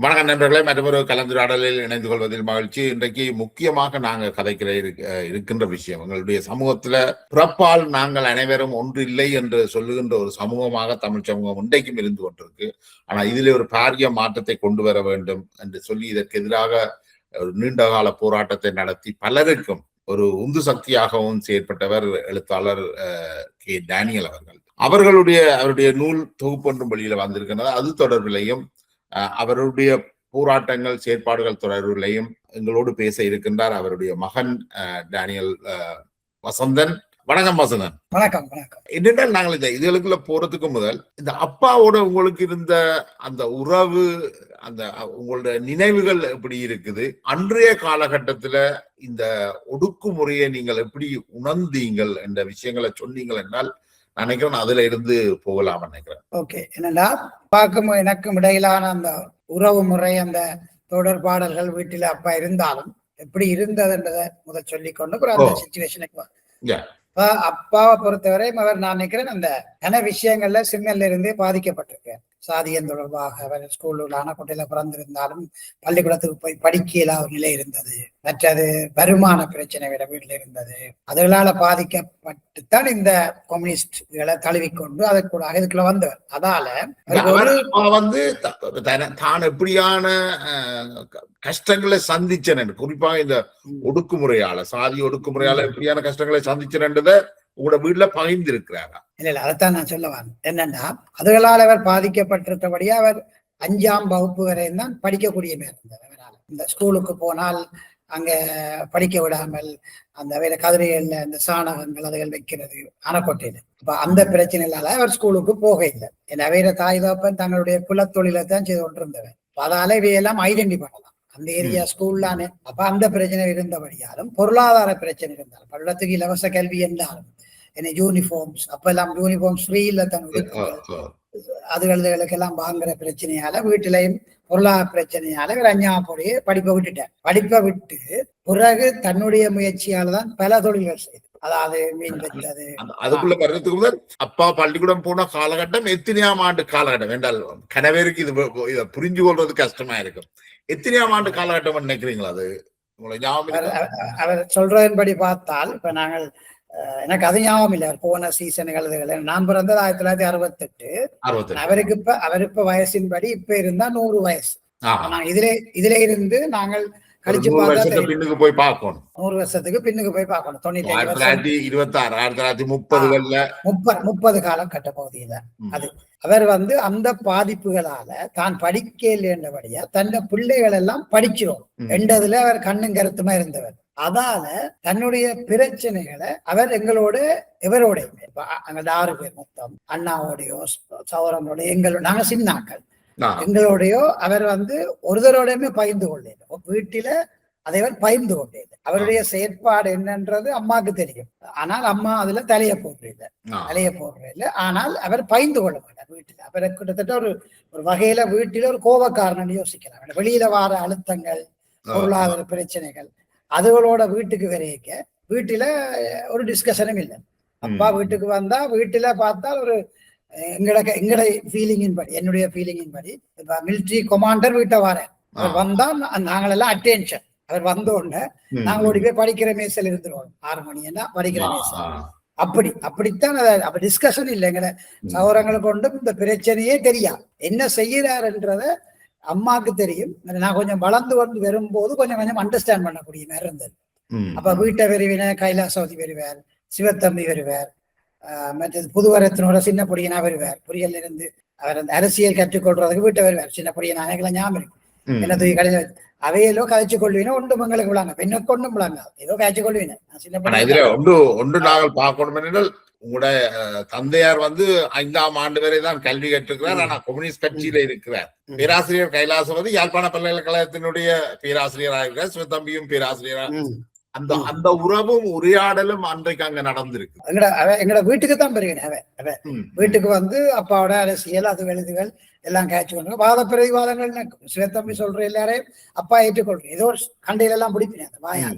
வணக்கம் நண்பர்களே, மற்றொரு கலந்துரையாடலில் இணைந்து கொள்வதில் மகிழ்ச்சி. இன்றைக்கு முக்கியமாக நாங்கள் கதைக்கிற இருக்கின்ற விஷயம், எங்களுடைய சமூகத்துல பிறப்பால் நாங்கள் அனைவரும் ஒன்று இல்லை என்று சொல்லுகின்ற ஒரு சமூகமாக தமிழ் சமூகம் இன்றைக்கும் இருந்து கொண்டிருக்கு. ஆனா இதிலே ஒரு பாரிய மாற்றத்தை கொண்டு வர வேண்டும் என்று சொல்லி இதற்கு எதிராக ஒரு நீண்டகால போராட்டத்தை நடத்தி பலருக்கும் ஒரு உந்து சக்தியாகவும் செயற்பட்டவர் எழுத்தாளர் கே டேனியல் அவர்கள். அவருடைய நூல் தொகுப்பொன்றும் வெளியில வந்திருக்கிறது. அது தொடர்பிலையும் அவருடைய போராட்டங்கள் செயற்பாடுகள் தொடர்பிலையும் எங்களோடு பேச இருக்கின்றார் அவருடைய மகன் டேனியல் வசந்தன். வணக்கம் வசந்தன். வணக்கம். வணக்கம். என்னென்றால் நாங்கள் இந்த இதுகளுக்குள்ள போறதுக்கு முதல் இந்த அப்பாவோட உங்களுக்கு இருந்த அந்த உறவு, அந்த உங்களோட நினைவுகள் எப்படி இருக்குது? அன்றைய காலகட்டத்துல இந்த ஒடுக்குமுறையை நீங்கள் எப்படி உணர்ந்தீங்கள் என்ற விஷயங்களை சொன்னீங்கள் என்றால் நினைக்கிறேன் அதுல இருந்து போகலாம் நினைக்கிறேன். ஓகே, என்னடா பார்க்கும் எனக்கும் இடையிலான அந்த உறவு முறை, அந்த தொடர்பாடல்கள் வீட்டில அப்பா இருந்தாலும் எப்படி இருந்ததுன்றதை முதல் சொல்லிக்கொண்டு அந்த சிச்சுவேஷனுக்கு அப்பாவை பொறுத்தவரை அவர் நான் நினைக்கிறேன் அந்த கன விஷயங்கள்ல சின்னல்ல இருந்தே பாதிக்கப்பட்டிருக்கேன். சாதியம் தொடர்பாக அவர் ஸ்கூல்ல ஆனக்கோட்டையில பிறந்திருந்தாலும் பள்ளிக்கூடத்துக்கு போய் படிக்கல ஒரு நிலை இருந்தது. மற்றது வருமான பிரச்சனை விட வீட்டில் இருந்தது. அதுகளால பாதிக்கப்பட்டுத்தான் இந்த கம்யூனிஸ்ட்களை தழுவிக்கொண்டு அதுக்குள்ள வந்தவர். அதால வந்து தான் எப்படியான கஷ்டங்களை சந்திச்சேன், குறிப்பாக இந்த ஒடுக்குமுறையால, சாதி ஒடுக்குமுறையால எப்படியான கஷ்டங்களை சந்திச்சேன்றதை உங்களோட வீட்டுல பகிர்ந்து இருக்கிறாரா? இல்ல, அதைத்தான் நான் சொல்ல வரேன். என்னன்னா அதுகளால் அவர் பாதிக்கப்பட்டிருக்கபடியா அவர் 5ஆம் வகுப்பு வரையும் தான் படிக்கக்கூடிய இருந்தது. அவரால் இந்த ஸ்கூலுக்கு போனால் அங்க படிக்க விடாமல் அந்த வேற கதிரைகள்ல இந்த சாணகங்கள் அதுகள் வைக்கிறது ஆனக்கோட்டையில. அப்ப அந்த பிரச்சனைகளால அவர் ஸ்கூலுக்கு போக இல்லை. ஏன்னா வேற தாய் தகப்பன் தங்களுடைய குலத்தொழிலை தான் செய்து கொண்டிருந்தவர். அதால இவையெல்லாம் ஐடென்டி பண்ணலாம் அந்த ஏரியா ஸ்கூல்லானே. அப்ப அந்த பிரச்சனை இருந்தபடியாலும் பொருளாதார பிரச்சனை இருந்தாலும் பள்ளத்துக்கு இலவச கல்வி என்றாலும் என்ன யூனிஃபார்ம்ஸ், அப்ப எல்லாம் யூனிஃபார்ம்ஸ் ஃப்ரீல தன்னுடைய அதுகளுக்கெல்லாம் வாங்குற பிரச்சனையால வீட்டிலையும் பொருளாதார பிரச்சனையால ஒரு 5ஆம் போடியே படிப்பை விட்டுட்டேன். படிப்பை விட்டு பிறகு தன்னுடைய முயற்சியால தான் பல தொழில்கள் செய்து, அதாவது மீன் வைத்தது. அதுக்குள்ள வர்றதுக்கு முதல் அப்பா பள்ளிக்கூடம் போன காலகட்டம் எத்தனையாம் ஆண்டு காலகட்டம் என்றால் கனவேருக்கு இதை புரிஞ்சு கொள்றது கஷ்டமா இருக்கும். எத்தனையாம் ஆண்டு காலகட்டம் நினைக்கிறீங்களா? அது அவர் சொல்றதன்படி பார்த்தால் இப்ப நாங்கள் எனக்கு அது ஞாபகம் இல்லை. அவர் போன சீசன்கள் நான் பிறந்தது 1968. அவர் இப்ப வயசின்படி இப்ப இருந்தா 100 வயசு. இதுல இருந்து நாங்கள் கழிச்சு பார்த்தா பின்னுக்கு போய் பார்க்கணும். 100 வருஷத்துக்கு பின்னுக்கு போய் பார்க்கணும். 1926 1930 காலம் கட்ட பகுதியில அது அவர் அந்த பாதிப்புகளால தான் படிக்கலைன்றபடியா தன் பிள்ளைகள் எல்லாம் படிச்சிடும் என்றதுல அவர் கண்ணும் கருத்துமா இருந்தவர். அதால தன்னுடைய பிரச்சனைகளை அவர் எங்களோட இவரோட அங்க 6 பேர் மொத்தம் அண்ணாவோடையோ சௌரங்களோட நாங்க சின்னாக்கள் எங்களோடையோ அவர் ஒருத்தரோடையுமே பகிர்ந்து கொள்ளல. வீட்டில அதை அவர் பகிர்ந்து கொண்டது. அவருடைய செயற்பாடு என்னன்றது அம்மாவுக்கு தெரியும். ஆனால் அம்மா அதுல தலைய போடுறதில்லை. ஆனால் அவர் பகிர்ந்து கொள்ள மாட்டார் வீட்டுல. அவரை கிட்டத்தட்ட ஒரு வகையில வீட்டில ஒரு கோபக்காரன் யோசிக்கிறார். வெளியில வார அழுத்தங்கள், பொருளாதார பிரச்சனைகள் அதுகளோட வீட்டுக்கு வரைக்க வீட்டுல ஒரு டிஸ்கஷனும் இல்லை. அப்பா வீட்டுக்கு வந்தா வீட்டுல பார்த்தால் ஒரு எங்கட ஃபீலிங்கின் படி, என்னுடைய ஃபீலிங்கின் படி, இப்ப மிலிட்ரி கொமாண்டர் வீட்டை வரேன் அவர் வந்தா நாங்களெல்லாம் அட்டென்ஷன். அவர் வந்தோடனே நாங்களோட போய் படிக்கிற மேசல் இருந்துருவோம். 6 மணின்னா படிக்கிற மேசல். அப்படித்தான் அப்ப டிஸ்கஷன் இல்லை. எங்களை சௌரங்களை கொண்டு இந்த பிரச்சனையே தெரியாது. என்ன செய்யறாருன்றத அம்மாவுக்கு தெரியும். நான் கொஞ்சம் வளர்ந்து வரும்போது கொஞ்சம் அண்டர்ஸ்டாண்ட் பண்ணக்கூடிய மாதிரி இருந்தது. அப்ப வீட்டை வருவின கைலாசவதி வருவார், சிவத்தம்பி வருவார், மற்றது புதுவரத்தினோட சின்ன பொடியனா வருவார். பொரியல்ல இருந்து அவர் அந்த அரசியல் கற்றுக்கொள்றதுக்கு வீட்டை வருவார். சின்ன பொடியனா எனக்கு ஞாபகம் இருக்கு. என்ன தூக்கி கடைசி அவையிலோ கதைச்சு கொள்வீங்க ஒன்று மங்களுக்கு விளாங்க பெண்ணுக்கு ஒன்றும் விளாங்க ஏதோ காய்ச்சி கொள்வீங்க. ஒன்று நாங்கள் பார்க்கணும் என்றால் உங்களோட தந்தையார் 5ஆம் ஆண்டு வரை தான் கல்வி கற்றுக்கிறார். ஆனா கம்யூனிஸ்ட் கட்சியில இருக்கிறார். பேராசிரியர் கைலாசவதி யாழ்ப்பாண பல்கலைக்கழகத்தினுடைய பேராசிரியராக இருக்கிறார். சிவத்தம்பியும் பேராசிரியரா. அந்த உறவும் உரையாடலும் அன்றைக்கு அங்க நடந்திருக்கு. எங்கட வீட்டுக்கு தான் பெறுகிறேன். வீட்டுக்கு அப்பாவோட அரசியல் அது எழுதுகள் எல்லாம் காய்ச்சி கொண்டு வாத பிரதிவாதங்கள் சிவத்தம்பி சொல்ற எல்லாரையும் அப்பா ஏற்றுக்கொள்றேன். ஏதோ ஒரு கண்டையில எல்லாம் பிடிப்பினேன் அந்த வாயால.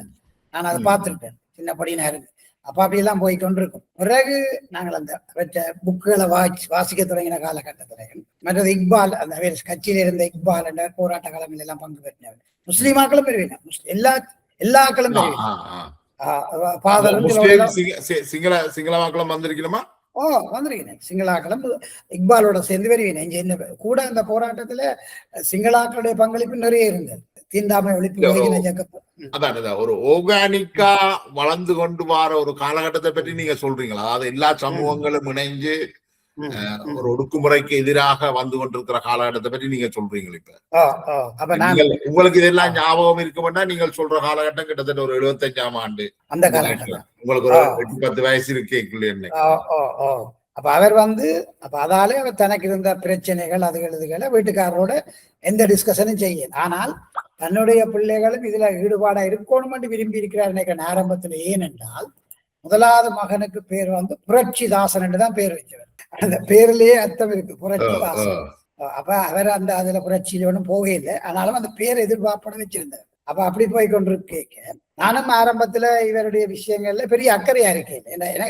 நான் அதை பார்த்துருக்கேன் சின்ன படினா இருந்து. அப்ப அப்படியெல்லாம் போய் கொண்டிருக்கும். பிறகு நாங்கள் அந்த புக்குகளை வாசிக்க தொடங்கின காலகட்டத்திலையும் மற்றது இக்பால் அந்த கட்சியில இருந்த இக்பால் என்ற போராட்ட காலங்கள் எல்லாம் பங்கு பெற்றவர். முஸ்லீமாக்களும் பெறுவீங்க, எல்லா ஆக்களும் பெறுவீங்க. சிங்கள மக்களும் வந்திருக்கணுமா? வந்திருக்கேன். சிங்களாக்களும் இக்பாலோட சேர்ந்து வருவீங்க. என்ன கூட அந்த போராட்டத்துல சிங்களாக்களுடைய பங்களிப்பு நிறைய இருந்தது. தீண்டாமை ஒழிப்பு அதான் ஒரு ஆர்கானிக்கா வளர்ந்து கொண்டு வர ஒரு காலகட்டத்தை பற்றி நீங்க சொல்றீங்களா? அதாவது எல்லா சமூகங்களும் இணைஞ்சு ஒரு ஒடுக்குமுறைக்கு எதிராக வந்து கொண்டிருக்கிற காலகட்டத்தை பற்றி நீங்க சொல்றீங்களா? இப்ப உங்களுக்கு இதெல்லாம் ஞாபகம் இருக்கும்னா நீங்கள் சொல்ற காலகட்டம் கிட்டத்தட்ட ஒரு 75ஆம் ஆண்டு அந்த காலகட்டம். உங்களுக்கு ஒரு 8-10 வயசு இருக்கேன். அப்ப அவர் அப்ப அதாலே அவர் தனக்கு இருந்த பிரச்சனைகள் அதுகளை வீட்டுக்காரரோட எந்த டிஸ்கஷனும் செய்ய, ஆனால் தன்னுடைய பிள்ளைகளும் இதுல ஈடுபாடா இருக்கணும் விரும்பி இருக்கிறார் நினைக்கிற ஆரம்பத்துல. ஏனென்றால் முதலாவது மகனுக்கு பேர் புரட்சிதாசன் என்றுதான் பேர் வச்சவர். அந்த பேர்லயே அர்த்தம் இருக்கு, புரட்சிதாசன். அப்ப அவர் அதுல புரட்சியில ஒன்றும் போகவே இல்லை, ஆனாலும் அந்த பேர் எதிர்பார்ப்போட வச்சிருந்தார். அப்ப அப்படி போய் கொண்டிருக்க நானும் ஆரம்பத்துல இவருடைய விஷயங்கள்ல பெரிய அக்கறையா இருக்கேன்.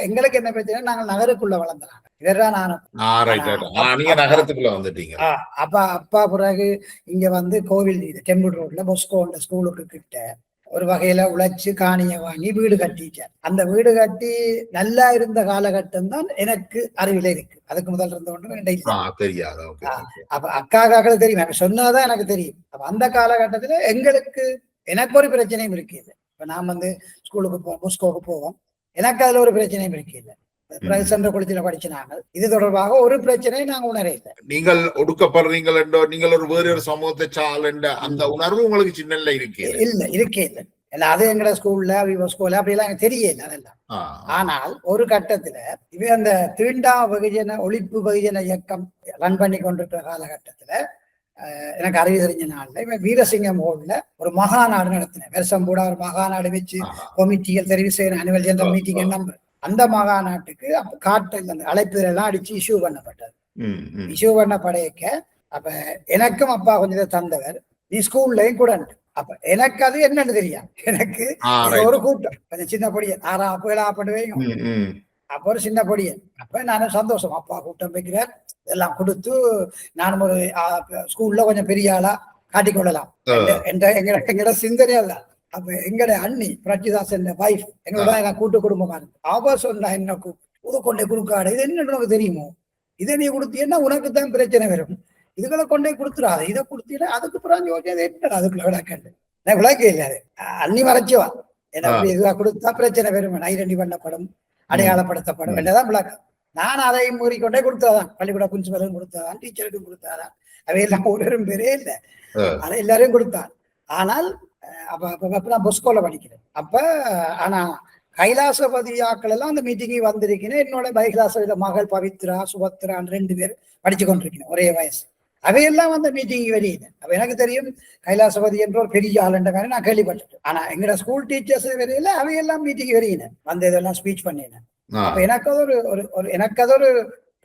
எங்களுக்கு என்ன பிரச்சனை, நாங்கள் நகருக்குள்ள வளர்ந்தாங்க. இவர்தான் நானும் நகரத்துக்குள்ள வந்துட்டீங்க. அப்ப அப்பா பிறகு இங்க கோவில் டெம்பிள் ரோட்ல பொஸ்கோ ஸ்கூலுக்கு கிட்ட ஒரு வகையில உழைச்சு காணிய வாங்கி வீடு கட்டிட்டார். அந்த வீடு கட்டி நல்லா இருந்த காலகட்டம் தான் எனக்கு அறிவில இருக்கு. அதுக்கு முதல் இருந்த ஒன்று தெரியாது. அப்ப அக்காக்களுக்கு தெரியும், சொன்னதான் எனக்கு தெரியும். அப்ப அந்த காலகட்டத்துல எனக்கு ஒரு பிரச்சனையும் இருக்கு. இப்ப நான் ஸ்கூலுக்கு போவோம், புஸ்கோக்கு போவோம், எனக்கு அதுல ஒரு பிரச்சனையும் இருக்கு. இல்லை சென்ற குளத்தில படிச்சு நாங்கள் இது தொடர்பாக ஒரு பிரச்சனையை நாங்க உணர இல்லை. நீங்கள் ஒடுக்கப்படுறீங்கள் என்றோ நீங்கள் ஒரு வேறு ஒரு சமூகத்தை சால் என்ற அந்த உணர்வு உங்களுக்கு சின்னல இருக்கே இல்லை. அது எங்கட ஸ்கூல்ல ஸ்கூல்ல அப்படியெல்லாம் எனக்கு தெரியல அதெல்லாம். ஆனால் ஒரு கட்டத்துல அந்த தீண்டா வெகுஜன ஒழிப்பு வெகுஜன இயக்கம் ரன் பண்ணி கொண்டிருக்கிற காலகட்டத்துல எனக்கு அறிவு தெரிஞ்ச நாள்ல இவன் வீரசிங்கம் ஹோல்ல ஒரு மகாநாடு நடத்தினேன். வருஷம் கூட ஒரு மகாநாடு வச்சு கமிட்டிகள் தெரிவு செய்யற அனுவல் ஜெனரல் மீட்டிங் நம்பர். அந்த மகாநாட்டுக்கு காட்டில் அந்த அழைப்புகள் எல்லாம் அடிச்சு இஷ்யூ பண்ணப்பட்டது. இஷ்யூ பண்ண படையக்க அப்ப எனக்கும் அப்பா கொஞ்சம் தந்தவர், நீ ஸ்கூல்லையும் கூட. அப்ப எனக்கு அது என்னன்னு தெரியும். எனக்கு ஒரு கூட்டம் கொஞ்சம் சின்ன பொடியன் 6 7 பண்ணுவேன். அப்ப ஒரு சின்ன பொடியன். அப்ப நானும் சந்தோஷம், அப்பா கூட்டம் வைக்கிறார், இதெல்லாம் கொடுத்து நானும் ஒரு ஸ்கூல்ல கொஞ்சம் பெரிய ஆளா காட்டிக்கொள்ளலாம் எங்கட சிந்தனையா இல்ல. அப்ப எங்கட அண்ணி புரட்சிதாசன் வைஃப் எங்களோட நான் கூட்டு குடும்பமா இருக்கு. அவ சொன்னா என்ன கொண்டே கொடுக்காடு, இது என்ன உனக்கு தெரியுமோ, இதை நீ கொடுத்தீங்கன்னா உனக்கு தான் பிரச்சனை வரும், இதுகளை கொண்டே கொடுத்துடாது, இதை கொடுத்தீங்கன்னா அதுக்கு பிறகு என்ன அதுக்குள்ள விளக்கண்டு நான் விளக்க இல்லாது அண்ணி மறைச்சுவா. ஏன்னா இதுவா கொடுத்தா பிரச்சனை வரும், நைரண்டி பண்ணப்படும், அடையாளப்படுத்தப்படும் என்னதான் விளக்கம். நான் அதை மூறிக்கொண்டே கொடுத்தாதான், பள்ளிக்கூட பிரின்சிபலும் கொடுத்தாதான், டீச்சருக்கும் கொடுத்தாதான், அவையெல்லாம் ஒரு பேரே இல்லை, அதை எல்லாரையும் கொடுத்தான். ஆனால் அப்ப நான் பொஸ்கோல படிக்கிறேன். அப்ப ஆனா கைலாசபதியாக்கள் எல்லாம் அந்த மீட்டிங்கு வந்திருக்கேன். என்னோட கைலாச மகள் பவித்ரா சுபத்ரான்னு 2 பேர் படிச்சு கொண்டிருக்கேன், ஒரே வயசு. அவையெல்லாம் வந்து மீட்டிங் வெளியில. அப்ப எனக்கு தெரியும் கைலாசபதி என்ற ஒரு பெரிய ஆளுன்ற மாதிரி நான் கேள்விப்பட்டேன். ஆனா எங்களோட ஸ்கூல் டீச்சர்ஸ் வெளியில அவையெல்லாம் மீட்டிங் வெளியினேன், வந்து இதெல்லாம் ஸ்பீச் பண்ணினேன். அப்ப எனக்கு அது ஒரு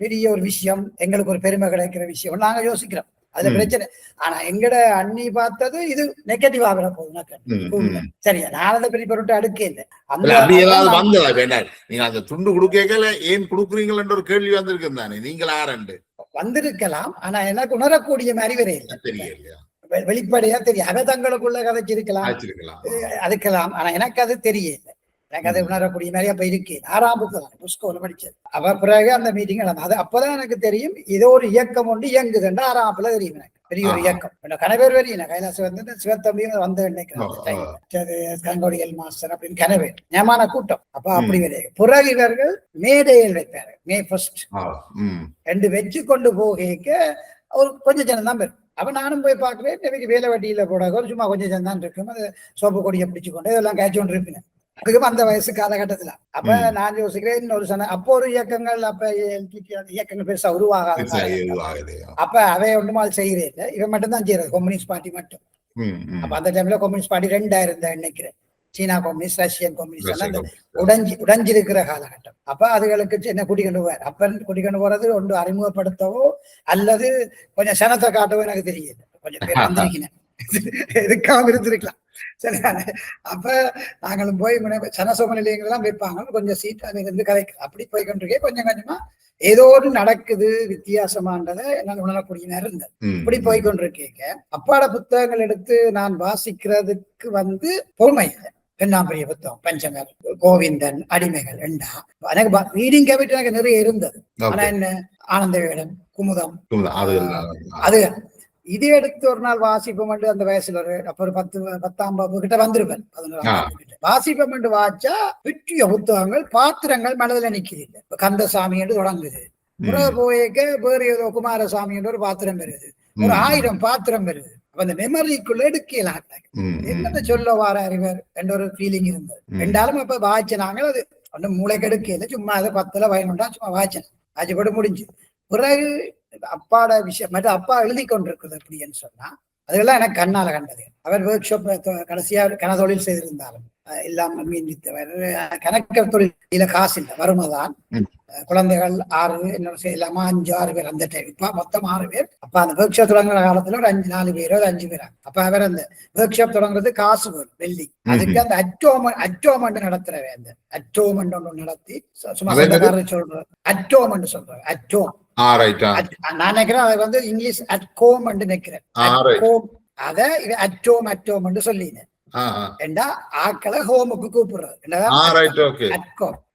பெரிய ஒரு விஷயம், எங்களுக்கு ஒரு பெருமை கிடைக்கிற விஷயம் நாங்க யோசிக்கிறோம், அதுல பிரச்சனை. ஆனா எங்கட அண்ணி பார்த்தது இது நெகட்டிவா வர போகுது. சரியா, நான் அதை பெரிய பொருட்டு அடுக்கே இல்லை. நீங்க அந்த துண்டு கொடுக்கல ஏன் கொடுக்குறீங்கள் ஒரு கேள்வி வந்திருக்கு தானே, நீங்கள் ஆரண்டு வந்திருக்கலாம். ஆனா எனக்கு உணரக்கூடிய மாதிரி வரையில தெரியல, வெளிப்படையா தெரியும். அதை தங்களுக்குள்ள கதைச்சிருக்கலாம், அதுக்கலாம். ஆனா எனக்கு அது தெரியல, எனக்கு அதை உணரக்கூடிய மாதிரி அப்ப இருக்கு. 6ஆம் புத்தகம் புஸ்கோல படிச்சது. அப்ப பிறகு அந்த மீட்டிங் அது அப்பதான் எனக்கு தெரியும் ஏதோ ஒரு இயக்கம் ஒன்று இயங்குதுன்னு 6ஆம் தெரியும். எனக்கு பெரிய ஒரு இயக்கம் கனவேர் வரையும் கைலாசம் வந்து சிவத்தம்பியும் வந்து கங்கோடியல் மாஸ்டர் அப்படின்னு கனவேர் ஞாபக கூட்டம். அப்ப அப்படி வரைய பிறகு இவர்கள் மேடையில் வைப்பாரு. மே 1 2 வச்சு கொண்டு போக ஒரு கொஞ்சம் ஜனம் தான் பெரும். அப்ப நானும் போய் பார்க்கிறேன், எனக்கு வேலை வட்டியில போட சும்மா கொஞ்சம் ஜனம் தான் இருக்கும். அது சோப்பு கொடியை பிடிச்சு கொண்டு இதெல்லாம் காய்ச்சி கொண்டு இருப்பேன் அதுக்கும் அந்த வயசு காலகட்டத்துல. அப்ப நான் யோசிக்கிறேன் இன்னொரு அப்போ ஒரு இயக்கங்கள் அப்ப இயக்கங்கள் பெருசா உருவாகாது. அப்ப அவை ஒன்றுமா செய்யறேன், இவன் மட்டும் தான் செய்யறது, கம்யூனிஸ்ட் பார்ட்டி மட்டும். அப்ப அந்த டைம்ல கம்யூனிஸ்ட் பார்ட்டி 2 இருந்தேன் நினைக்கிறேன். சீனா கம்யூனிஸ்ட், ரஷ்யன் கம்யூனிஸ்ட் உடைஞ்சிருக்கிற காலகட்டம். அப்ப அதுகளுக்கு என்ன கூட்டிக்கொண்டு போவார். அப்ப கூட்டிக்கொண்டு போறது ஒன்று அறிமுகப்படுத்தவோ அல்லது கொஞ்சம் சனத்தை காட்டவோ எனக்கு தெரியல. கொஞ்சம் பேர் வந்திருக்கிறேன் எதுக்காக இருந்திருக்கலாம். சரிதானே? அப்ப நாங்களும் போய் சனசோம நிலையங்கள்லாம் வைப்பாங்க, கொஞ்சம் சீட் அது வந்து கதைக்கு அப்படி போய் கொண்டிருக்கே கொஞ்சம் கொஞ்சமா ஏதோ ஒரு நடக்குது வித்தியாசமானதை என்னால் உணரக்கூடிய நேரம் இருந்தது. இப்படி போய் கொண்டிருக்கேங்க அப்பாட புத்தகங்கள் எடுத்து நான் வாசிக்கிறதுக்கு வந்து பொறுமை இல்லை. பெண்ணாம் பெரிய புத்தகம், பஞ்சமர், கோவிந்தன், அடிமைகள் ரெண்டா எனக்கு ரீடிங் ஹேபிட் எனக்கு நிறைய இருந்தது. ஆனா என்ன ஆனந்த விகடன், குமுதம், அது இது எடுத்து ஒரு நாள் வாசிப்போம் அந்த வயசுல ஒரு அப்ப ஒரு 10 கிட்ட வந்திருப்பேன். 11 கிட்ட வாசிப்போம் வாச்சா விற்றிய புத்தகங்கள் பாத்திரங்கள் மனதில் நிக்குது. இல்ல கந்தசாமி என்று தொடங்குது, போயக்க வேறு ஏதோ குமாரசாமி என்று ஒரு பாத்திரம் வருது, ஒரு 1000 பாத்திரம் வருது. அப்ப அந்த மெமரிக்குள்ள எடுக்கலாம் என்னத்தை சொல்ல வார அறிவர் என்ற ஒரு ஃபீலிங் இருந்தது. ரெண்டாலும் அப்ப வாய்ச்சினாங்க, அது ஒன்னும் மூளைக்கு எடுக்கல, சும்மா அதை 10 பயனுண்டா சும்மா வாய்ச்சேன், வாய்ச்சப்பட்டு முடிஞ்சு. பிறகு அப்பாட விஷயம் மற்ற அப்பா எழுதி கொண்டிருக்குது அப்படின்னு சொன்னா அதெல்லாம் எனக்கு கண்ணால கண்டது. அவர் ஒர்க் ஷாப் கடைசியா கனதொழில் செய்திருந்தாலும் இல்லாம மீன்வித்தவர், கணக்க தொழில காசு இல்லை, வறுமைதான். குழந்தைகள் 6 என்ன இல்லாம 5-6 பேர் அந்த டைம். இப்ப மொத்தம் 6 பேர். அப்ப அந்த ஒர்க் ஷாப் தொடங்குற காலத்துல ஒரு 4 பேரோ 5 பேரா. அப்ப அவர் அந்த ஒர்க் ஷாப் தொடங்குறது காசு வரும் வெள்ளி. அதுக்கு அந்த அட்டோமெண்ட் நடத்துறவே, அந்த அட்டோமெண்ட் ஒன்று நடத்தி சும்மா சொல்றாரு, அட்டோமெண்ட் சொல்றாரு, அட்டோம். நான் நினைக்கிறேன் அதை வந்து இங்கிலீஷ் அட்கோம் நினைக்கிறேன். அத அட்டோம் சொல்லினேன். ஆக்களை ஹோமுக்கு கூப்பிடுறது,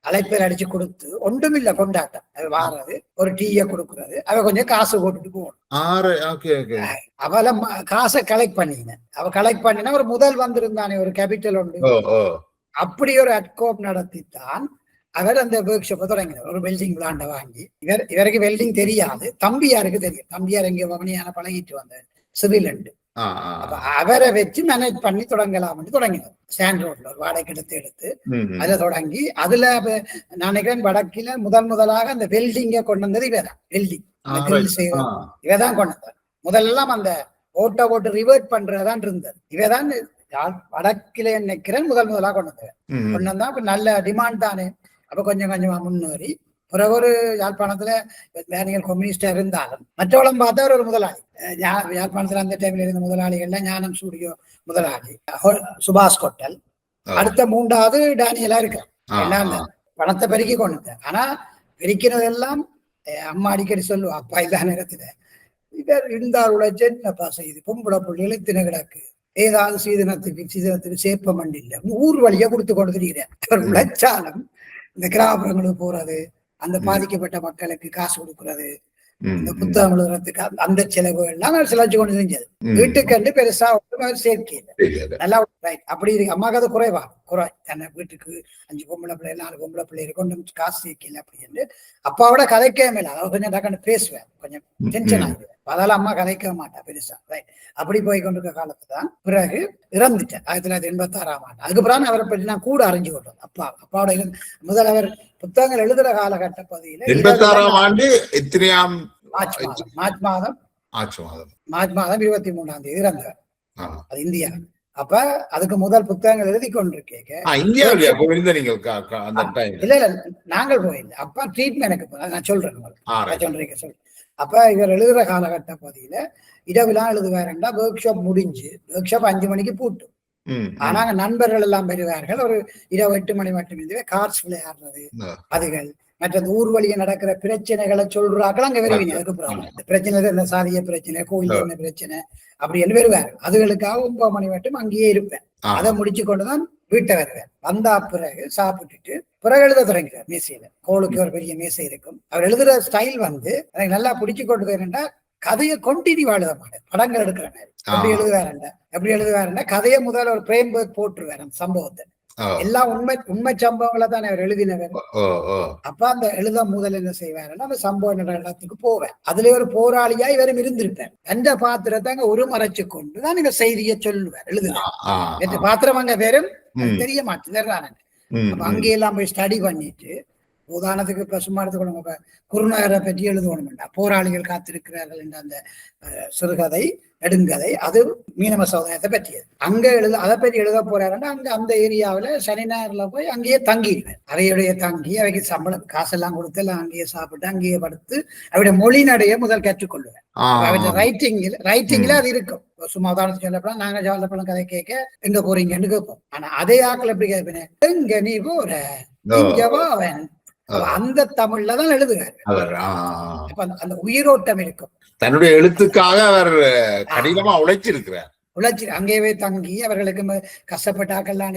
அழைப்பேர் அடிச்சு கொடுத்து ஒன்றுமில்ல கொண்டாட்டம். அது வாரது, ஒரு டீய கொடுக்கறது, அவ கொஞ்சம் காசு போட்டுட்டு போகணும். அவளை காசை கலெக்ட் பண்ணினேன். அவ கலெக்ட் பண்ணினா ஒரு முதல் வந்திருந்தானே ஒரு கேபிட்டல் உண்டு, அப்படி ஒரு அட்கோப் நடத்தித்தான் அவர் அந்த ஒர்க் ஷாப்பை தொடங்கினார். ஒரு வெல்டிங் பிளாண்ட வாங்கி, இவருக்கு வெல்டிங் தெரியாது, தம்பியாருக்கு தெரியும். தம்பியார் எங்க வமனியான பழகிட்டு வந்தார், சிவில். அப்ப அவரை வச்சு மேனேஜ் பண்ணி தொடங்கலாம் தொடங்கினார். ஸ்டாண்ட் ரோட்ல ஒரு வாடகை எடுத்து அதுல தொடங்கி, அதுல நான் நினைக்கிறேன் வடக்கில முதலாக அந்த வெல்டிங்க கொண்டு வந்தது இவதான். வெல்டிங் இவதான் கொண்டு வந்தார். முதல்லாம் அந்த ஓட்டு ரிவர்ட் பண்றதான் இருந்தது. இவதான் வடக்கில நினைக்கிறேன் முதலாக கொண்டு வந்தா. அப்ப நல்ல டிமாண்ட் தானே. அப்ப கொஞ்சம் கொஞ்சமா முன்னேறி பிறகு ஒரு யாழ்ப்பாணத்துல வேணிகள் கம்யூனிஸ்டா இருந்தாலும் மற்றவளம் பார்த்தா ஒரு முதலாளி. யாழ்ப்பாணத்துல அந்த டைம்ல இருந்த முதலாளிகள்ல ஞானம் ஸ்டூடியோ முதலாளி, சுபாஷ் கொட்டல், அடுத்த 3வது டேனியலா இருக்கிறான். ஏன்னா அந்த பணத்தை பெருக்கி கொண்டு. ஆனா பெருக்கிறதெல்லாம் அம்மா அடிக்கடி சொல்லுவா, அப்பா இல்லா நேரத்துல இவர் இருந்தார் உழைச்ச என்னப்பா செய்து பொம்பளை புள்ளிகள் இத்தனை கிடக்கு, ஏதாவது சீதனத்துக்கு சேப்ப மண்டி இல்லை, ஊர் வழியா கொடுத்து கொண்டு தெரிகிறேன். அவர் உழைச்சாலும் இந்த கிராமப்புறங்களுக்கு போறது, அந்த பாதிக்கப்பட்ட மக்களுக்கு காசு கொடுக்கறது, இந்த புத்தகம் எழுதுறதுக்கு அந்த செலவு எல்லாம் செலவு கொண்டு செஞ்சது. வீட்டுக்கு பெருசா சேர்க்கை நல்லா அப்படி இருக்கு. அம்மாக்கு அது குறை தன்னை வீட்டுக்கு 5 பொம்பளை பிள்ளை 4 பொம்பளை பிள்ளை கொண்டு காசு சேர்க்கல அப்படின்னு அப்பாவோட கதைக்கவே மேல. அதாவது கொஞ்சம் டக்குன்னு பேசுவேன், கொஞ்சம் டென்ஷன் ஆகுது. அதால அம்மா கதைக்க மாட்டா பெருசா. அப்படி போய் கொண்டிருக்க காலத்துதான் பிறகு இறந்துட்டேன் 1986ஆம் ஆண்டு. அதுக்கு பிறகு அவரை பற்றி நான் கூட அறிஞ்சு கொண்டோம். அப்பாவோட முதல் அவர் புத்தகங்கள் எழுதுற காலகட்ட பகுதியில 86ஆம் ஆண்டு மார்ச் மாதம் 23ஆம் தேதி இறந்தவர். அது இந்தியா. அப்ப அதுக்கு முதல் புத்தகங்கள் எழுதி கொண்டிருக்கேன். இல்ல நாங்கள் போயில்லை. அப்பா ட்ரீட்மெண்ட் நான் சொல்றேன். அப்ப இவர் எழுதுற காலகட்ட பகுதியில இரவுலாம் எழுதுவாருண்டா. ஒர்க் ஷாப் முடிஞ்சு ஒர்க் ஷாப் 5 மணிக்கு பூட்டு. ஆனா நண்பர்கள் எல்லாம் பெறுவார்கள். ஒரு இரவு 8 மணி மட்டும் இதுவே கார்ட்ஸ் விளையாடுறது, அதுகள் மற்ற ஊர் வழியை நடக்கிற பிரச்சனைகளை சொல்றாக்கள் அங்க வருவீங்க. அதுக்கப்புறம் பிரச்சனை இந்த சாதிய பிரச்சனை, கோயில் என்ன பிரச்சனை அப்படி என்று வருவார். அதுகளுக்காக 9 மணி மட்டும் அங்கேயே இருப்பேன். அதை முடிச்சு கொண்டுதான் வீட்டை வருவேன். வந்தா பிறகு சாப்பிட்டுட்டு பிறகு எழுத தொடங்குவார் மேசையில. கோளுக்கு ஒரு பெரிய மேசை இருக்கும். அவர் எழுதுற ஸ்டைல் வந்து எனக்கு நல்லா பிடிச்சு கொண்டு வரேன்டா. கதையை கொண்டினியூ எழுத மாட்டேன், படங்கள் எடுக்கிற மாதிரி. எப்படி எழுதுவாருன்னா கதையை முதல்ல ஒரு பிரேம் போட்டுருவார். அந்த சம்பவத்தை எல்லாம் உண்மை சம்பவங்களை தான் அவர் எழுதினவர். அப்ப அந்த எழுத முதல் என்ன செய்வாருன்னா அந்த சம்பவம் இடத்துக்கு போவேன். அதுல ஒரு போராளியா இவரும் இருந்திருப்பேன். அந்த பாத்திரத்தை அங்க ஒரு மறைச்சு கொண்டு தான் இவர் செய்தியை சொல்லுவார், எழுதுவார். பாத்திரம் அங்க பேரும் தெரிய மாட்டேன். அப்ப அங்கெல்லாம் போய் ஸ்டடி பண்ணிட்டு உதாரணத்துக்கு இப்ப சும்மா எடுத்துக்கொள்ளுங்க, இப்ப குருநகரை பற்றி எழுதணும்டா, போராளிகள் காத்திருக்கிறார்கள் என்ற அந்த சிறுகதை நெடுங்கதை, அது மீனவ சமுதாயத்தை பற்றியது. அங்க அதை பற்றி எழுத போறாருன்னா அங்க அந்த ஏரியாவில சனி ஞாயிறுல போய் அங்கேயே தங்கிடுவேன். அவையுடைய தங்கி அவைக்கு சம்பளம் காசெல்லாம் கொடுத்து எல்லாம் அங்கேயே சாப்பிட்டு அங்கேயே படுத்து அவருடைய மொழி நடைய முதல் கற்றுக்கொள்வேன். அவருடைய ரைட்டிங்ல அது இருக்கும். சும்மா உதாரணத்துக்கு சொல்லப்போனா நாங்க ஜாலப்பழம் கதை கேட்க எங்க போறீங்கன்னு கேட்போம். ஆனா அதே ஆக்கள் எப்படி கேட்பேன், எங்க நீ போற இங்கவா அவன், அந்த தமிழ்ல தான் எழுதுவார். அப்ப அந்த உயிரோட்டம் இருக்கும். தன்னுடைய எழுத்துக்காக அவர் கடினமா உழைச்சிருக்கிறார். அங்கேயே தங்கி அவர்களுக்கு கஷ்டப்பட்டாக்கெல்லாம்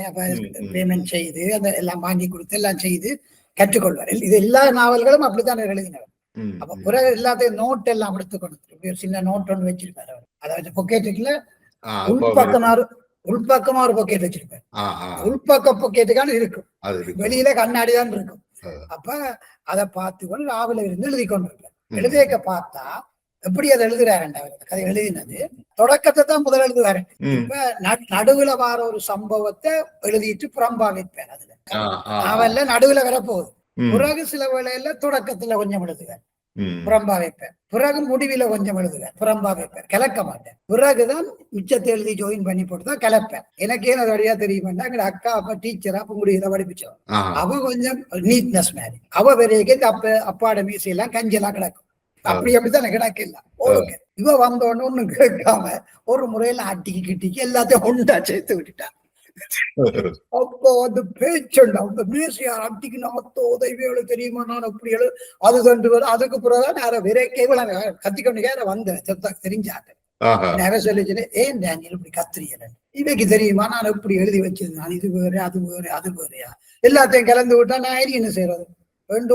பேமெண்ட் செய்து அந்த எல்லாம் வாங்கி கொடுத்து எல்லாம் செய்து கற்றுக்கொள்வார். இது எல்லா நாவல்களும் அப்படித்தான் எழுதினவர். அப்ப பிறகு எல்லாத்தையும் நோட் எல்லாம் எடுத்துக்கொண்டு சின்ன நோட் ஒன்று வச்சிருப்பாரு. அதாவது பொக்கெட்டுக்குள்ள உள்பக்கமா ஒரு பொக்கெட் வச்சிருப்பாரு. உள்பக்க பொக்கெட்டுக்கான இருக்கும், வெளியில கண்ணாடி தான் இருக்கும். அப்ப அதை பார்த்து கொண்டு நாவல இருந்து எழுதி கொண்டிருப்பார். எழுதியக்க பார்த்தா எப்படி அதை எழுதுறாருண்டா, கதை எழுதினது தொடக்கத்தை தான் முதல் எழுதுவாரு. இப்ப நடுவுல வார ஒரு சம்பவத்தை எழுதிட்டு புறம்பா வைப்பார். அதுல நாவல்ல நடுவுல வரப்போகுது. பிறகு சில வேளையில தொடக்கத்துல கொஞ்சம் எழுதுவார், புறம்பா வைப்பேன். பிறகு முடிவில கொஞ்சம் எழுதுவேன், புறம்பா வைப்பேன், கிளக்க மாட்டேன். பிறகுதான் மிச்சத்தை எழுதி ஜாயின் பண்ணி போட்டுதான் கிளப்பேன். எனக்கு ஏன் அது வழியா தெரியுமாண்டா, எங்க அக்கா அப்பா டீச்சரா அப்ப முடியல படிப்பிச்சோம். அவ கொஞ்சம் நீட்னஸ் மாதிரி, அவ வரைக்கும் அப்பாட மீசையெல்லாம் கஞ்செல்லாம் கிடக்கும். அப்படித்தான் கிடக்கு இல்ல. இவ வந்தோன்னு ஒண்ணும் கேட்காம ஒரு முறையில அட்டிக்கு கிட்டிக்கு எல்லாத்தையும் ஒன்றா சேர்த்து விட்டுட்டான். அப்போ அந்த பேச்சுண்டா, அந்த மேசியார் அட்டிக்கு நாத்தோ உதவியோட தெரியுமா, நான் அப்படி அது தண்டு வரும். அதுக்கு பிறகுதான் நேரம் விரைக்கே கத்திக்கொண்டு வேற வந்த தெரிஞ்சாங்க. நேரம் சொல்லிச்சு, ஏன் டேனியல் இப்படி கத்திரியல, இவைக்கு தெரியுமா நான் எப்படி எழுதி வச்சிருந்தேன், இது வேற அது வேற அது வேறையா, எல்லாத்தையும் கலந்து விட்டா நான் என்ன செய்யறது,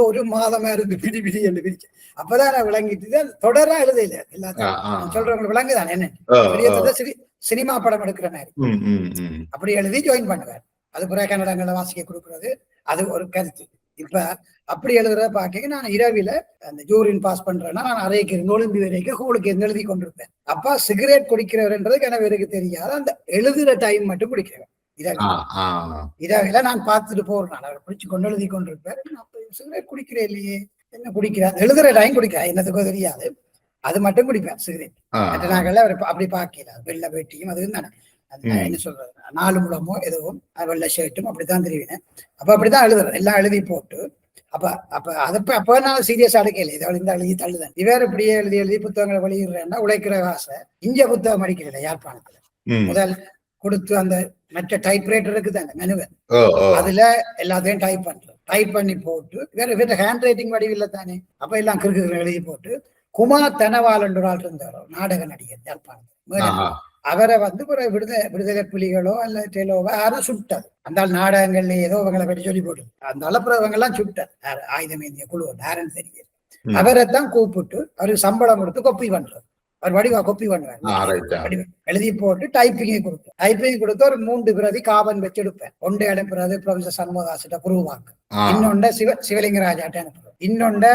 ஒரு மாதமா இருந்து பிடி பிடி என்று பிரிச்சு. அப்பதான் நான் விளங்கிட்டு தொடரா எழுதையில எல்லாத்தையும் சொல்றவங்க விளங்குதான் என்ன சினிமா படம் எடுக்கிற மாதிரி அப்படி எழுதி ஜாயின் பண்ணுவார். அது பிறகு கன்னடங்களை வாசிக்க கொடுக்கறது, அது ஒரு கருத்து. இப்ப அப்படி எழுதுறத பாக்க நான் இரவில அந்த ஜூரின் பாஸ் பண்றேன்னா நான் அறைக்கு இருந்து ஒளிம்பி வரைக்கும் ஹோலுக்கு இருந்து எழுதி கொண்டிருப்பேன். அப்பா சிகரெட் குடிக்கிறவர்ன்றது எனக்கு தெரியாது, அந்த எழுதுற டைம் மட்டும் குடிக்கிறேன். இரவில நான் பார்த்துட்டு போறேன், நான் அவர் குடிச்சு கொண்டு எழுதி கொண்டிருப்பேன். சிகரெட் குடிக்கிறேன் இல்லையே, என்ன குடிக்கிறேன், எழுதுற டைம் குடிக்கிறேன், என்னத்துக்கோ தெரியாது, அது மட்டும் குடிப்பேன் சிகரெட். மற்ற நாங்கள்ல அவர் அப்படி பார்க்கல, வெள்ளை வேட்டியும் அது தானே என்ன சொல்றது 4 முழமோ எதுவும் வெள்ளை ஷர்ட்டும் அப்படித்தான் தெரிவினேன். அப்ப அப்படித்தான் எழுதுறேன், எல்லாம் எழுதி போட்டு. அப்ப நான் சீரியஸா எடுக்கல, இதை எழுதி தள்ளுதான். இவர் இப்படியே எழுதி புத்தகங்களை வெளியிடுறேன்னா உழைக்கிற காசை இங்க புத்தகம் அடிக்கிறேன் யாழ்ப்பாணத்துல முதல் கொடுத்து அந்த மற்ற டைப்ரைட்டர் இருக்குது அந்த மெனுவை, அதுல எல்லாத்தையும் டைப் பண்ணி போட்டு வேற ஹேண்ட் ரைட்டிங் வடிவில்லை தானே. அப்ப எல்லாம் கிறுக்கு எழுதி போட்டு குமார் தனவால் என்ற ஆள் இருந்தாரோ நாடக நடிகர் யாழ்ப்பாணம், அவரை விடுதலை புலிகளோ அல்ல டெலோவோ யாரும் சுட்டது. அந்த நாடகங்கள்ல ஏதோ அவங்களை பற்றி சொல்லி போட்டு அந்த அளப்புறவங்க எல்லாம் சுட்டது. ஆயுதம் ஏந்திய குழு யாருன்னு தெரியாது. அவரைத்தான் கூப்பிட்டு அவருக்கு சம்பளம் கொடுத்து கொப்பி பண்றது, அவர் வடிவா கொப்பி பண்ணுவார், எழுதி போட்டு டைப்பிங் கொடுத்து ஒரு 3 பிரதி காபன் வச்சு எடுப்பேன். ஒன்று அனுப்புறது ப்ரொஃபசர் சண்முகதாசிட்ட குருவாக்கு, இன்னொண்ட சிவலிங்கராஜாட்ட அனுப்புறது, இன்னொண்ட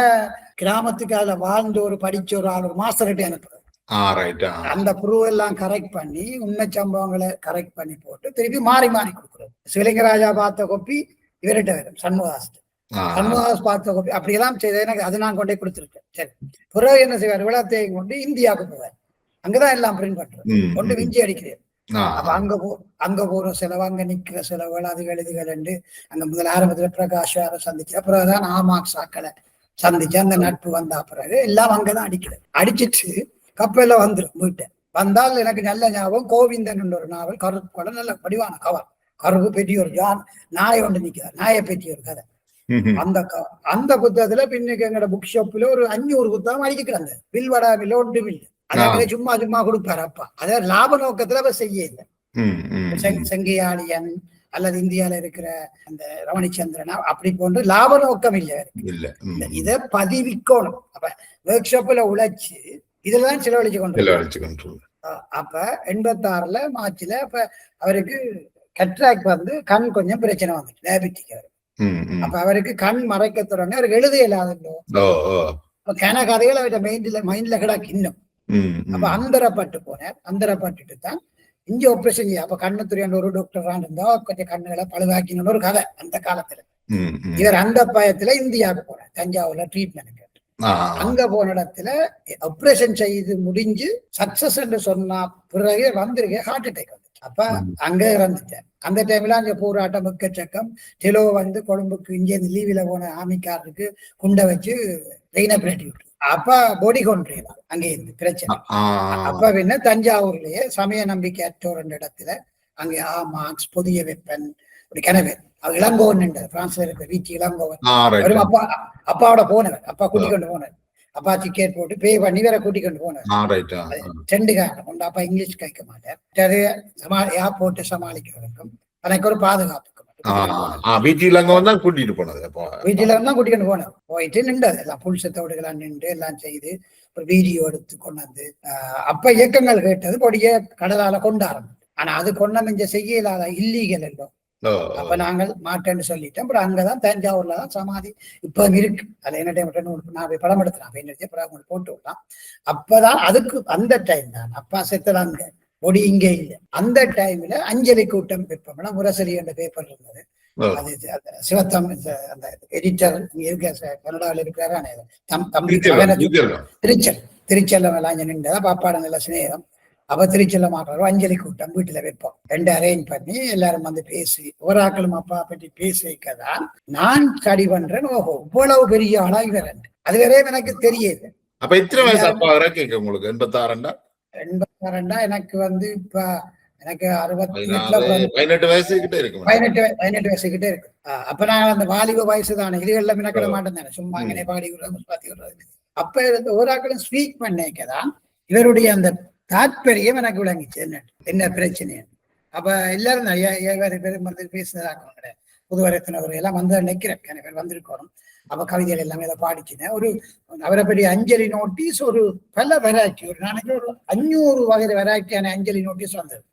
கிராமத்துக்கு அதுல வாழ்ந்து ஒரு படிச்ச ஒரு ஆள் ஒரு மாஸ்டர்கிட்ட அனுப்புறது. அந்த ப்ரூவ் எல்லாம் கரெக்ட் பண்ணி உண்மை சம்பவங்களை கரெக்ட் பண்ணி போட்டு திருப்பி மாறி கொடுக்குறது. சிவலிங்கராஜா பார்த்த கொப்பி இவர்கிட்ட வரும், சண்முகதாஸ் பார்த்த கொப்பி, அப்படியெல்லாம் செய்த எனக்கு அது நான் கொண்டே கொடுத்துருக்கேன். சரி, பிறகு என்ன செய்வார், விளத்தையும் கொண்டு இந்தியாவுக்கு போவார், அங்கதான் எல்லாம் பிரிண்ட் பண்றது, கொண்டு விஞ்சி அடிக்கிறேன். அப்ப அங்க போற செலவு, அங்க நிக்கிற செலவுகள், அதுகள் இதுகள் அங்க முதல் ஆரம்பத்துல பிரகாஷார சந்திச்சு, அப்புறம்தான் ஆமாக் சாக்களை சந்திச்சு அந்த நட்பு வந்தா பிறகு எல்லாம் அங்கதான் அடிக்கிறது. அடிச்சிட்டு கப்பல்ல வந்துடும் வீட்டை வந்தால் எனக்கு நல்ல ஞாபகம் கோவிந்தன் ஒரு நாவல், கருப்பு நல்ல வடிவான கவர், கருப்பு பெட்டி ஒரு நாயை ஒன்று நிக்கிறார், நாயை பெட்டி ஒரு கதை. அந்த புத்தகத்துல பின்னுக்கு எங்கட புக் ஷாப்ல ஒரு 500 புத்தகம் அடிக்கிறாங்க. வில்வடா மில்ல ஒன்று மில்ல, அதாவது சும்மா கொடுப்பாரு அப்பா. அதாவது லாப நோக்கத்துல அவ செய்ய இல்லை. செங்கியாளியன் அல்லது இந்தியால இருக்கிற அந்த ரமணிச்சந்திரனா அப்படி போன்று லாப நோக்கம் இல்லை. இத பதிவிக்கணும். அப்ப ஒர்க் ஷாப்ல உழைச்சு இதுலதான் செலவழிச்சு கொண்டு. அப்ப 86ல மார்ச்ல அப்ப அவருக்கு கட்ராக்ட் வந்து கண் கொஞ்சம் பிரச்சனை வந்துட்டு, டயபெட்டிக். அப்ப அவருக்கு கண் மறைக்க தொடங்க அவருக்கு எழுத இல்லாதோ கன கதைகள் அவர்கிட்ட மைண்ட்ல கிடக்கு இன்னும். அப்ப அந்தரப்பட்டு போனார். அந்தரப்பட்டுட்டு தான் இங்க ஆபரேஷன். அப்ப கண்ணு துறையாண்ட ஒரு டாக்டர் இருந்தா கொஞ்சம் கண்ணுகளை பழுதாக்கின ஒரு கதை அந்த காலத்துல. இவர் அந்த பயத்துல இந்தியாவுக்கு போனார், தஞ்சாவூர்ல ட்ரீட்மெண்ட். அங்க போன இடத்துல ஆபரேஷன் செய்து முடிஞ்சு சக்சஸ் என்று சொன்னா பிறகு வந்திருக்க ஹார்ட் அட்டாக் வந்து. அப்ப அங்க இறந்துட்டேன். அந்த டைம்ல அங்க போராட்டம் எக்கச்சக்கம். டெலோ வந்து கொழும்புக்கு இங்கே லீவில போன ஆமிக்காருக்கு குண்டை வச்சு ரெயினை பிரட்டி விட்டு அப்ப பொடி கொண்டுலாம் அங்கே இருந்து பிரச்சனை. அப்ப என்ன தஞ்சாவூர்லயே சமய நம்பிக்கை அற்றோர் இடத்துல அங்கே மார்க்ஸ் புதிய வெப்பன் ஒரு கிணறு இளங்கோவன் பிரான்ஸ்ல இருக்க வீட்டு இளங்கோவன் அப்பா அப்பாவோட போனவர், அப்பா கூட்டிக் கொண்டு போனார். அப்பா டிக்கெட் போட்டு பே பண்ணி வேற கூட்டிக் கொண்டு போனார். செண்டுக்காரன் கொண்டு அப்பா இங்கிலீஷ் கேட்க மாட்டார். ஏர்போர்ட் சமாளிக்கிறதுக்கும் எனக்கு ஒரு பாதுகாப்புக்கு வீட்டில தான் கூட்டிட்டு போனது. வீட்டில தான் கூட்டிட்டு போனது. போயிட்டு நின்றது எல்லாம் புல்சத்தோடுகளாம் நின்று எல்லாம் செய்து ஒரு வீடியோ எடுத்து கொண்டு வந்து அப்ப இயக்கங்கள் கேட்டது பொடிய கடலால கொண்டாடும். ஆனா அது கொண்டு செய்ய இல்லாத இல்லீகல் எல்லாம். அப்ப நாங்கள் மாட்டேன்னு சொல்லிட்டோம். அப்புறம் அங்கதான் தஞ்சாவூர்லதான் சமாதி இப்ப இருக்கு. அது என்ன டைம் நான் படம் எடுத்துறேன் போட்டு விடலாம். அப்பதான் அதுக்கு அந்த டைம் தான் அப்பா செத்தலாங்க பொடி இங்கே இல்லை. அந்த டைம்ல அஞ்சலி கூட்டம் வைப்போம்னா முரசொலி என்ற பேப்பர் இருந்தது. அது சிவத்தம் அந்த எடிட்டர் கனடாவில் இருக்கிறாரு தம்பி திருச்செல்லம் எல்லாம் இங்க நின்றதா பாப்பாட நல்ல சிநேகம். அப்ப திருச்செல்லம் மாட்டாரோ அஞ்சலி கூட்டம் வீட்டுல வைப்போம். 2 அரேஞ்ச் பண்ணி எல்லாரும் வந்து பேசி ஒரு ஆக்களும் அப்பா பற்றி பேசி வைக்கதான் நான் ஸ்டடி பண்றேன். ஓஹோ இவ்வளவு பெரிய ஆளா இவர் அது வரையும் எனக்கு தெரியுது. அப்ப இத்தனை வயசு அப்பா கேட்க உங்களுக்கு 86 எனக்கு வந்து இப்ப எனக்கு 18 வயசு கிட்ட இருக்கு. 18 வயசு கிட்ட இருக்கு. அப்ப நான் அந்த வாலிப வயசு தானே இதுகள்ல மினக்கிட மாட்டேன் தானே சும்மா அங்கே பாடி விடுறது. அப்ப ஒரு ஆக்களும் ஸ்பீக் பண்ணிக்கதான் இவருடைய அந்த தாற்பயம் எனக்கு விளங்கிச்சு என்ன பிரச்சனை. அப்ப எல்லாரும் நிறைய பேரும் வந்து பேசுனதாங்க புதுவரத்தினர் எல்லாம் வந்து நினைக்கிறேன் நிறைய பேர் வந்திருக்கணும். அப்ப கவிதைகள் எல்லாமே இதை பாடிச்சுனேன். ஒரு அவரை பெரிய அஞ்சலி நோட்டீஸ் ஒரு பல வெரைட்டி ஒரு நாளைக்கு ஒரு 500 வகை வெரைட்டியான அஞ்சலி நோட்டீஸ் வந்தது.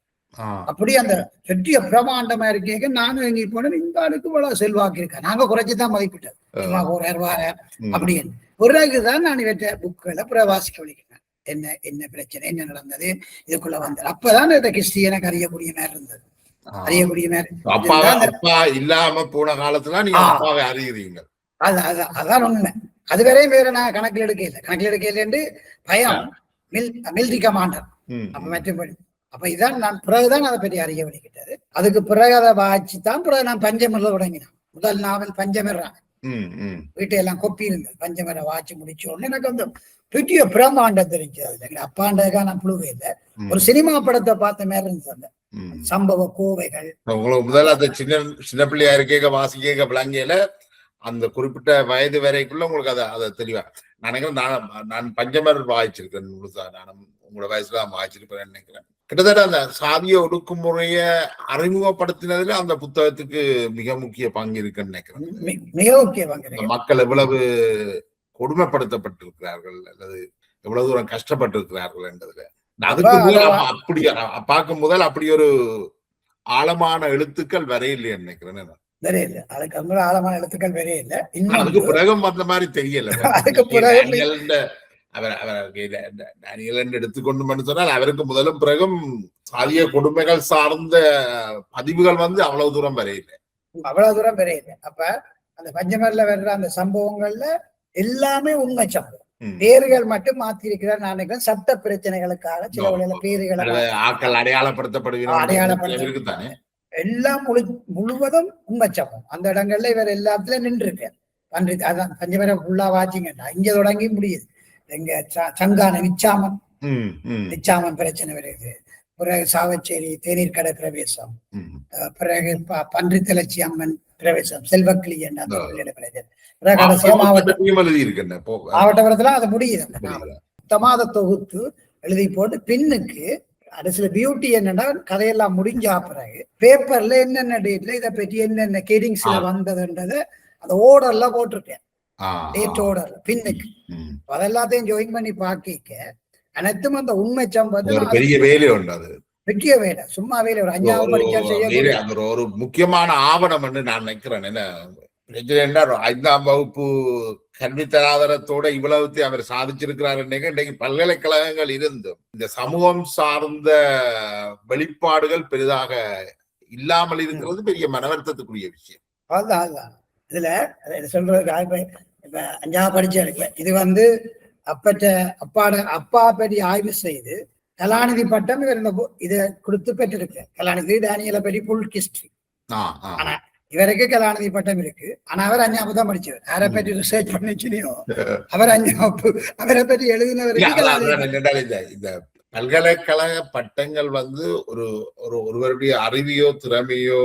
அப்படி அந்த பெரிய பிரமாண்டமா இருக்கேங்க நானும் எங்க போனோம். இந்த ஆளுக்கு இவ்வளவு செல்வாக்கு இருக்கா நாங்க குறைச்சுதான் மதிப்பிட்டோம் ஒரு அப்படின்னு பிறகுதான் நான் இவற்றை புக்குகளை பிரவாசிக்க வலிக்கிறேன். என்ன என்ன பிரச்சனை என்ன நடந்தது இதுக்குள்ள வந்தது. அப்பதான் இந்த கிறிஸ்டி எனக்கு அறியக்கூடிய மாதிரி இருந்தது. அறியக்கூடிய மாதிரி அப்பா இல்லாம போன காலத்துல நீங்க அப்பாவை அறியுறீங்க. அதான் உண்மை. அது வரையும் வேற நான் கணக்கில் எடுக்கல பயம் மிலிட்டரி கமாண்டர் அப்ப மற்றபடி அப்ப இதான் நான் பிறகுதான் அதை பற்றி அறிய வலிக்கிட்டது. அதுக்கு பிறகு அதை வாய்ச்சுதான் பிறகு நான் பஞ்சமில்ல தொடங்கினேன். முதல் நாவல் பஞ்சமிடுறாங்க வீட்டையெல்லாம் கொப்பி இருந்தது. பஞ்சமரை வாட்சி முடிச்ச உடனே எனக்கு வந்து பெரிய பிரமாண்டம் தெரிஞ்சது. எங்க அப்பாண்டதுக்காக நான் புழுவே இல்லை. ஒரு சினிமா படத்தை பார்த்த மாதிரி இருந்துச்சு அந்த சம்பவ கோவைகள். உங்களுக்கு முதல்ல அந்த சின்ன பிள்ளையா இருக்கேங்க வாசிக்க விளங்கியில அந்த குறிப்பிட்ட வயது வரைக்குள்ள உங்களுக்கு அதை தெளிவா நினைக்கிறேன். நான் பஞ்சமர் வாய்ச்சிருக்கேன் முழுசா. நானும் உங்களோட வயசுல வாய்ச்சிருப்பேன் நினைக்கிறேன். கிட்டத்தட்ட அந்த சாதிய ஒடுக்குமுறைய அறிமுகப்படுத்தினதுல அந்த புத்தகத்துக்கு மிக முக்கிய பங்கு இருக்குன்னு நினைக்கிறேன். மிக முக்கிய பங்கு. மக்கள் எவ்வளவு கொடுமைப்படுத்தப்பட்டிருக்கிறார்கள் அல்லது எவ்வளவு தூரம் கஷ்டப்பட்டிருக்கிறார்கள் என்றதுல அதுக்கு அப்படி பார்க்கும் முதல் அப்படி ஒரு ஆழமான எழுத்துக்கள் வரையில்லை நினைக்கிறேன். வரையில்லை அதுக்கு ஆழமான எழுத்துக்கள் வரையில்லை. இன்னும் அதுக்கு பிறகும் அந்த மாதிரி தெரியல. அதுக்கு பிறகு எடுத்துக்கொண்டு சொன்னால் அவருக்கு முதலும் பிறகும் சாதிய கொடுமைகள் சார்ந்த பதிவுகள் வந்து அவ்வளவு தூரம் வரையில்லை. அப்ப அந்த பஞ்சமர்ல வர்ற அந்த சம்பவங்கள்ல எல்லாமே உண்மை சம்பவம். பேர்கள் மட்டும் மாத்தி இருக்கிறார். நான் நினைக்கிறேன் சட்ட பிரச்சனைகளுக்காக சில வழியில பேர்களை அடையாளப்படுத்தப்படுகிறார். எல்லாம் முழுவதும் உண்மை சம்பவம். அந்த இடங்கள்ல இவர் எல்லாத்துலயும் நின்று இருக்கார். அதான் பஞ்சமரை ஃபுல்லா வாச்சிங்கடா இங்க தொடங்கி முடியுது. எங்க சங்கான நிச்சாமன் பிரச்சனை வருது. பிறகு சாவச்சேரி தேநீர் கடை பிரவேசம், பிறகு பன்றி திளச்சி அம்மன் பிரவேசம், செல்வக்கிளி என்ற மாவட்டத்துல அது முடியுது. மொத்தமா அதை தொகுத்து எழுதி போட்டு பின்னுக்கு அடுத்த பியூட்டி என்னன்னா கதையெல்லாம் முடிஞ்சா பிறகு பேப்பர்ல என்னென்ன டேட்ல இதை பற்றி என்னென்ன கேடிங்ஸ்ல வந்ததுன்றத அந்த ஓர்டர்ல போட்டிருக்கேன். டேட் ஓர்டர் பின்னுக்கு அதெல்லாத்தையும் ஜாயின் பண்ணி பாக்க அனைத்தும் அந்த உண்மை சம்பவம் பெரிய வேலை உண்டு. அது பெரிய வேலை சும்மா வேலை ஒரு 5வது படிக்க செய்ய ஒரு முக்கியமான ஆவணம் என்று நான் நினைக்கிறேன். என்ன 5ஆம் வகுப்பு கல்வி தராதரத்தோட இவ்வளவு அவர் சாதிச்சிருக்கிறார். இன்றைக்கு பல்கலைக்கழகங்கள் இருந்தும் இந்த சமூகம் சார்ந்த வெளிப்பாடுகள் பெரிதாக இல்லாமல் இருக்கிறது பெரிய மனவருத்தத்துக்குரிய விஷயம். அதான் இதுல சொல்றது இப்ப 5ஆவது படிச்ச இது வந்து அப்பா பற்றி ஆய்வு செய்து கலாநிதி பட்டம் இவர் இதை கொடுத்து பெற்றிருக்கு. கலாநிதி டேனியலை பற்றி ஃபுல் ஹிஸ்டரி. ஆனா இவருக்கு கலாநிதி பட்டம் இருக்கு. ஆனா அவர் 5ஆவது தான் படிச்சவர். யாரை பற்றி ரிசர்ச் பண்ணிச்சுனியோ அவர் 5ஆவது அவரை பற்றி எழுதினவருக்கு. இந்த பல்கலைக்கழக பட்டங்கள் வந்து ஒருவருடைய அறிவியோ திறமையோ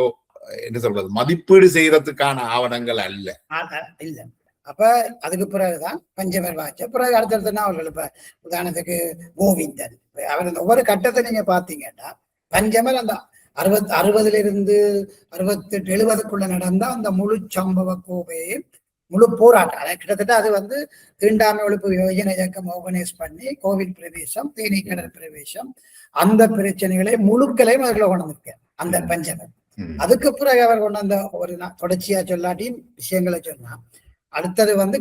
என்ன சொல்றது மதிப்பீடு செய்யறதுக்கான ஆவணங்கள் அல்ல. அப்ப அதுக்கு பிறகுதான் பஞ்சமர் வாய்ச்ச பிறகு அடுத்தடுத்த நாவல்கள். இப்ப உதாரணத்துக்கு கோவிந்தன் அவர் ஒவ்வொரு கட்டத்தை நீங்க பாத்தீங்கன்னா பஞ்சமர் அந்த 60 68 70 நடந்த அந்த முழு சம்பவ கோவையை முழு போராட்டம் கிட்டத்தட்ட அது வந்து தீண்டாமை ஒழிப்பு யோஜனை இயக்கம் ஆர்கனைஸ் பண்ணி கோவில் பிரவேசம் தேனீக்கடல் பிரவேசம் அந்த பிரச்சனைகளை முழுக்களையும் அதில் கொண்டிருக்க அந்த பஞ்சமர். அதுக்கு பிறகு அவர் கொண்டு அந்த ஒரு தொடர்ச்சியா சொல்லாட்டியும் விஷயங்களை சொன்னா அடுத்தது வந்து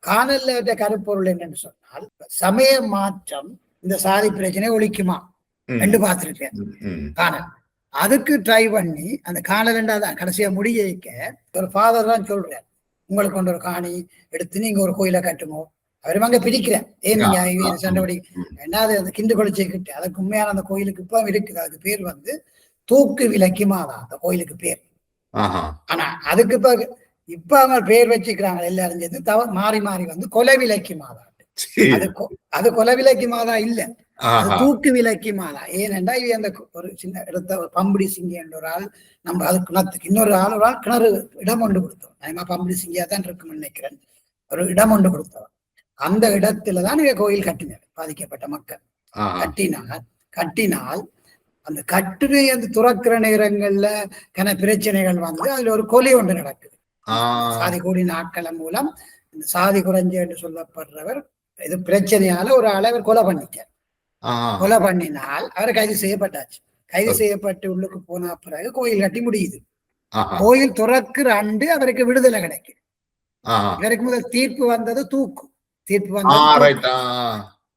காணல்ல கருப்பொருள் என்னன்னு சொன்னால் சமய மாற்றம் இந்த சாதி பிரச்சனை ஒழிக்குமா ரெண்டு பார்த்திருக்கேன் காணல். அதுக்கு ட்ரை பண்ணி அந்த காணல் ரெண்டாதான் கடைசியா முடிக்க ஒரு ஃபாதர் தான் சொல்றார், உங்களுக்கு கொண்டு ஒரு காணி எடுத்து நீங்க ஒரு கோயிலை கட்டுமோ. அவரும் அங்க பிரிக்கிறேன் ஏன் நீங்க சண்டைபடி ரெண்டாவது அந்த கிண்டு கொளிச்சை கிட்ட அதுக்கு உண்மையான அந்த கோயிலுக்கு இப்ப இருக்குது. அதுக்கு பேர் வந்து தூக்கு விலக்கி மாதா அந்த கோயிலுக்கு பேர். ஆனா அதுக்கு இப்ப அவங்க பேர் வச்சுக்கிறாங்க எல்லாரும் சேர்ந்து மாறி மாறி வந்து கொலை விலக்கி மாதா. அது கொலை விலக்கி மாதா இல்ல, தூக்கு விலக்கி மாதா. ஏனென்றா இது அந்த ஒரு சின்ன இடத்த ஒரு பம்படி சிங்கி என்ற ஒரு ஆள் நம்ம அது கிணத்துக்கு இன்னொரு ஆள் கிணறு இடம் ஒன்று கொடுத்தோம். நான் பம்படி சிங்கியா தான் இருக்குன்னு நினைக்கிறேன். ஒரு இடம் ஒன்று கொடுத்தோம். அந்த இடத்துலதான் இவ கோயில் கட்டினார். பாதிக்கப்பட்ட மக்கள் கட்டினால் அந்த கட்டுரை அந்த துறக்கிற நேரங்கள்ல பிரச்சனைகள் வந்து அதுல ஒரு கொலை ஒன்று நடக்குது. சாதி கூடி நாட்கள மூலம் இந்த சாதி குறைஞ்சு என்று சொல்லப்படுறவர் இது பிரச்சனையால ஒரு அளவர் கொலை பண்ணிட்டார். கொலை பண்ணினால் அவர் கைது செய்யப்பட்டாச்சு. கைது செய்யப்பட்டு உள்ளுக்கு போன பிறகு கோயில் கட்டி முடியுது. கோயில் துறக்கிற அண்டு அவருக்கு விடுதலை கிடைக்கும். இவருக்கு முதல் தீர்ப்பு வந்தது தீர்ப்பு வந்தது.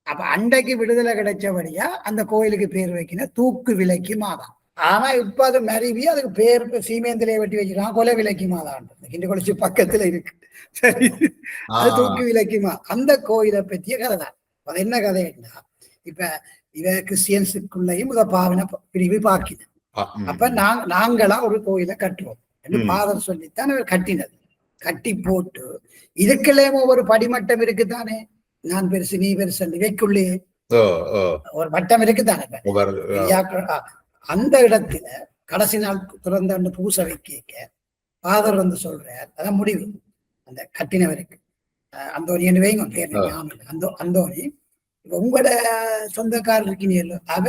அப்ப அண்டைக்கு விடுதலை கிடைச்சபடியா அந்த கோயிலுக்கு பேர் வைக்கின தூக்கு விலக்கி மாதா. ஆனா இப்ப அது மருவி அதுக்கு பேர் சீமேந்திலே வெட்டி வச்சிருக்காங்க கொலை விலக்கி மாதான்றது. கிண்டு கொளிச்சு பக்கத்துல இருக்கு. சரி, அது தூக்கு விலக்கிமா. அந்த கோயிலை பற்றிய கதை தான். அது என்ன கதைன்னா இப்ப இவ கிறிஸ்டியன்ஸுக்குள்ளேயும் இத பாவனை பிரிவு பாக்கின. அப்ப நாங்களா ஒரு கோயிலை கட்டுவோம் என்று பாதர் சொல்லித்தான் அவர் கட்டினது. கட்டி போட்டு இதுக்குள்ளேயும் ஒரு படிமட்டம் இருக்குதானே, நான் பெருசு நீ பெருசு இவைக்குள்ளே ஒரு மட்டம் இருக்குதானே. அந்த இடத்துல கடைசி நாள் திறந்த பூசை வைக்க பாதர் வந்து சொல்றார், அதான் முடிவு அந்த கட்டினவருக்கு அந்தோனி என்று வைங்க பேர் அந்தோனி. உங்களோட சொந்தக்காரர் இருக்கீங்க, அவ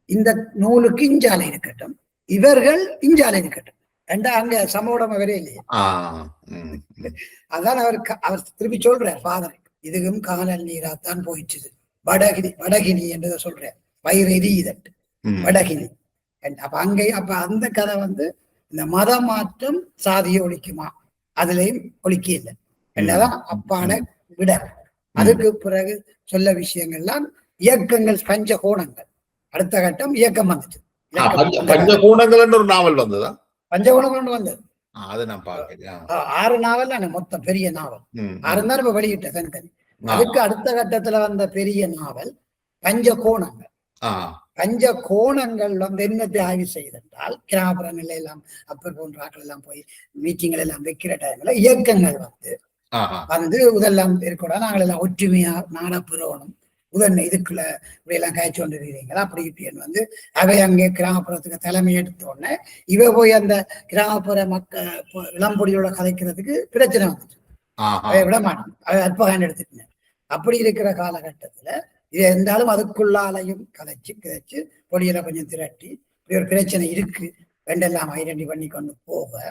இந்த நூலுக்கு இஞ்சாலை இருக்கட்டும், இவர்கள் இஞ்சாலை இருக்கட்டும். ரெண்டா அங்க சமோடம் அவரே இல்லையா. அதான் அவர் திருப்பி சொல்றார் ஃபாதர், இதுவும் காணல் நீராத்தான் போயிடுச்சு. வடகினி என்று சொல்றார். வயிறு இதட்டு வடகினி. அப்ப அங்கேயும் அப்ப அந்த கதை வந்து இந்த மத மாற்றம் சாதியை ஒழிக்குமா, அதுலயும் ஒழிக்க இல்லை என்னதான் அப்பாட விட. அதுக்கு பிறகு சொல்ல விஷயங்கள்லாம் இயக்கங்கள் பஞ்ச கோணங்கள். அடுத்த கட்டம் இயக்கம் வந்துச்சு. பஞ்சகோணங்கள் ஒரு நாவல் வந்ததா? பஞ்சகோணங்கள் வந்தது. 6 நாவல் மொத்தம் பெரிய நாவல் 6 தான் இப்ப வெளியிட்ட தனித்தனி. அதுக்கு அடுத்த கட்டத்துல வந்த பெரிய நாவல் பஞ்ச கோணங்கள். பஞ்ச கோணங்கள் வந்து என்னத்தை ஆய்வு செய்தென்றால் கிராமப்புறங்கள்ல எல்லாம் அப்பர் போன்ற ஆட்கள் எல்லாம் போய் மீட்டிங்கள் எல்லாம் வைக்கிற டைம்ல இயக்கங்கள் வந்து இதெல்லாம் இருக்கக்கூட நாங்கள் எல்லாம் ஒற்றுமையா நாடப்புறணும் உதன் இதுக்குள்ள இப்படியெல்லாம் காய்ச்சி கொண்டு இருக்கிறீங்களா அப்படி இப்படின்னு வந்து அவை அங்கே கிராமப்புறத்துக்கு தலைமை எடுத்த உடனே இவ போய் அந்த கிராமப்புற இளம்பொடியோட கதைக்கிறதுக்கு பிரச்சனை வந்துச்சு. அவை விட மாட்டோம், அவை அற்பகாண்டு எடுத்துட்டேன். அப்படி இருக்கிற காலகட்டத்துல இது இருந்தாலும் அதுக்குள்ளாலையும் கதைச்சு பொடியில கொஞ்சம் திரட்டி இப்படி ஒரு பிரச்சனை இருக்கு ரெண்டெல்லாம் ஐடென்டி பண்ணி கொண்டு போக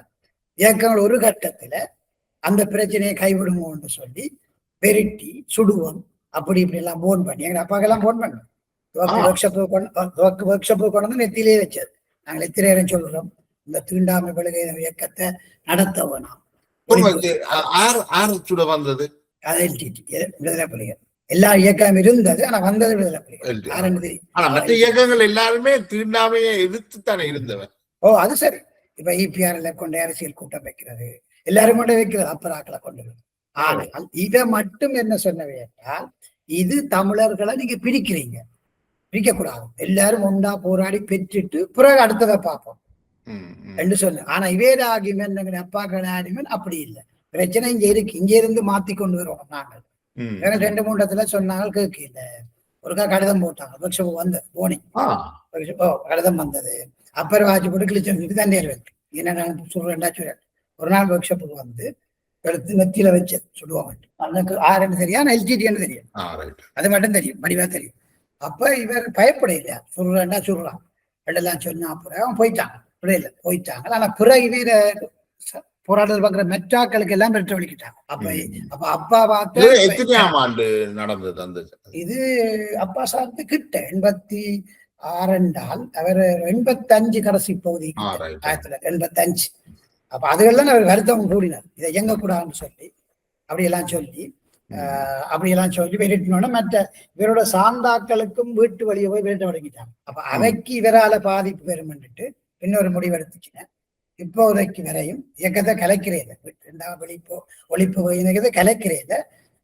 இயக்கங்கள் ஒரு கட்டத்துல அந்த பிரச்சனையை கைவிடுமோன்னு சொல்லி பெருட்டி சுடுவோம் அப்படி இப்படி எல்லாம் போன் பண்ணி எங்க அப்பாக்கெல்லாம் போன் பண்ணோம். ஒர்க் ஷாப்பு கொண்டு வந்து நெத்திலே வச்சது. நாங்கள் எத்திரேரம் சொல்றோம் இந்த தீண்டாமை படுகை இயக்கத்தை நடத்த வேணாம். விடுதலை புலிகள் எல்லா இயக்கம் இருந்தது, ஆனா வந்தது விடுதலை புலிகள். இயக்கங்கள் எல்லாருமே தீண்டாமையை எதிர்த்து தானே இருந்தவர். அது சரி. இப்ப இபிஆர்ல கொண்ட அரசியல் கூட்டம் வைக்கிறது, எல்லாரும் கொண்டு வைக்கிறது அப்பராக்களை கொண்டு வைக்கிறது. ஆனால் இதை மட்டும் என்ன சொன்னவை என்றால், இது தமிழர்களை நீங்க பிரிக்கிறீங்க, பிரிக்கக்கூடாது, எல்லாரும் ஒன்றா போராடி பெற்றுட்டு பிறகு அடுத்ததை பார்ப்போம் என்று சொன்ன. ஆனா இவேர ஆகியமன் அப்பாக்கள் ஆகியமன் அப்படி இல்லை. பிரச்சனை இங்க இருக்கு, இங்க இருந்து மாத்தி கொண்டு வருவோம் நாங்கள். 2-3 இடத்துல சொன்னாங்க கேட்கல. ஒருக்கா கடிதம் போட்டாங்க, ஒர்க் ஷாப் வந்து போனி கடிதம் வந்தது. அப்புறம் வாட்சி போட்டு கிழிச்சு தண்ணியர் வைக்கு என்ன சொல்றேன்டா சொல்றேன். ஒரு நாள் ஒர்க் ஷாப்புக்கு வந்து எடுத்து நெத்தியில வச்சு சுடுவாங்க. எனக்கு ஆறுன்னு தெரியும், எல்டிடின்னு தெரியும், அது மட்டும் தெரியும், வடிவா தெரியும். அப்ப இவர் பயப்பட இல்லையா, சொல்றேன்டா சொல்றான் எல்லாம் சொன்னா. அப்புறம் அவன் போயிட்டாங்க, இல்லை போயிட்டாங்க. ஆனா பிறகு இவர போராட்டத்தில் பார்க்குற மெட்டாக்களுக்கு எல்லாம் பெற்று வலிக்கிட்டாங்க. அப்ப அப்பா பார்த்து எத்தனையாம் ஆண்டு நடந்தது அந்த இது? அப்பா சார்ந்து கிட்ட 86 என்றால் அவர் 85 கடைசி பகுதி 85. அப்ப அதுகள்லாம் அவர் வருத்தம் கூடினார், இதை இயங்கக்கூடாதுன்னு சொல்லி அப்படியெல்லாம் சொல்லி வெளியிட்டோன்னா மற்ற இவரோட சார்ந்தாக்களுக்கும் வீட்டு வழியை போய் வெளியிட்ட வழங்கிட்டாங்க. அப்ப அவைக்கு இவரால பாதிப்பு பெறும்ட்டு இன்னொரு முடிவெடுத்துச்சுன்னா இப்போதைக்கு வரையும் இயக்கத்தை கலைக்கிறேன், ஒழிப்பு இயக்கத்தை கலைக்கிறேன்,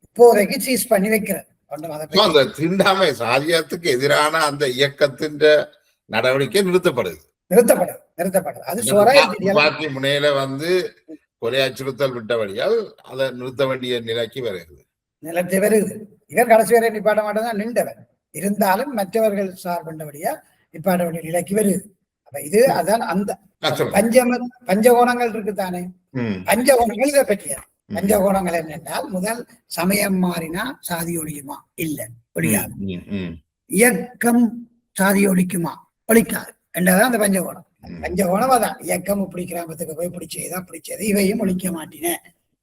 இப்போதைக்கு சீஸ் பண்ணி வைக்கிறேன். அந்த தீண்டாமை சாதியத்துக்கு எதிரான அந்த இயக்கத்தின் நடவடிக்கை நிறுத்தப்படுது. அது முனையில வந்து கொலை அச்சுறுத்தல் விட்டபடியால் அதை நிறுத்த வேண்டிய நிலைக்கு வருகிறது. இவர் கடைசி வரை நிப்பாட்ட மாட்டேதான் நின்றவர், இருந்தாலும் மற்றவர்கள் சார்பண்டபடியா நிப்பாட்ட வேண்டிய நிலைக்கு வருது. அப்ப இது அதான் அந்த பஞ்சகோணங்கள் இருக்குதானே, பஞ்சகோணங்கள் இதை பற்றிய பஞ்சகோணங்கள் என்னென்றால், முதல் சமயம் மாறினா சாதி ஒழிக்குமா? இல்ல, ஒழியாது. இயக்கம் சாதி ஒழிக்குமா? ஒழிக்காது என்றதான் அந்த பஞ்சகோணம். பஞ்சகோணம் அதான், இயக்கம் இப்படி கிராமத்துக்கு போய் பிடிச்சது இவையும் ஒழிக்க மாட்டினேன்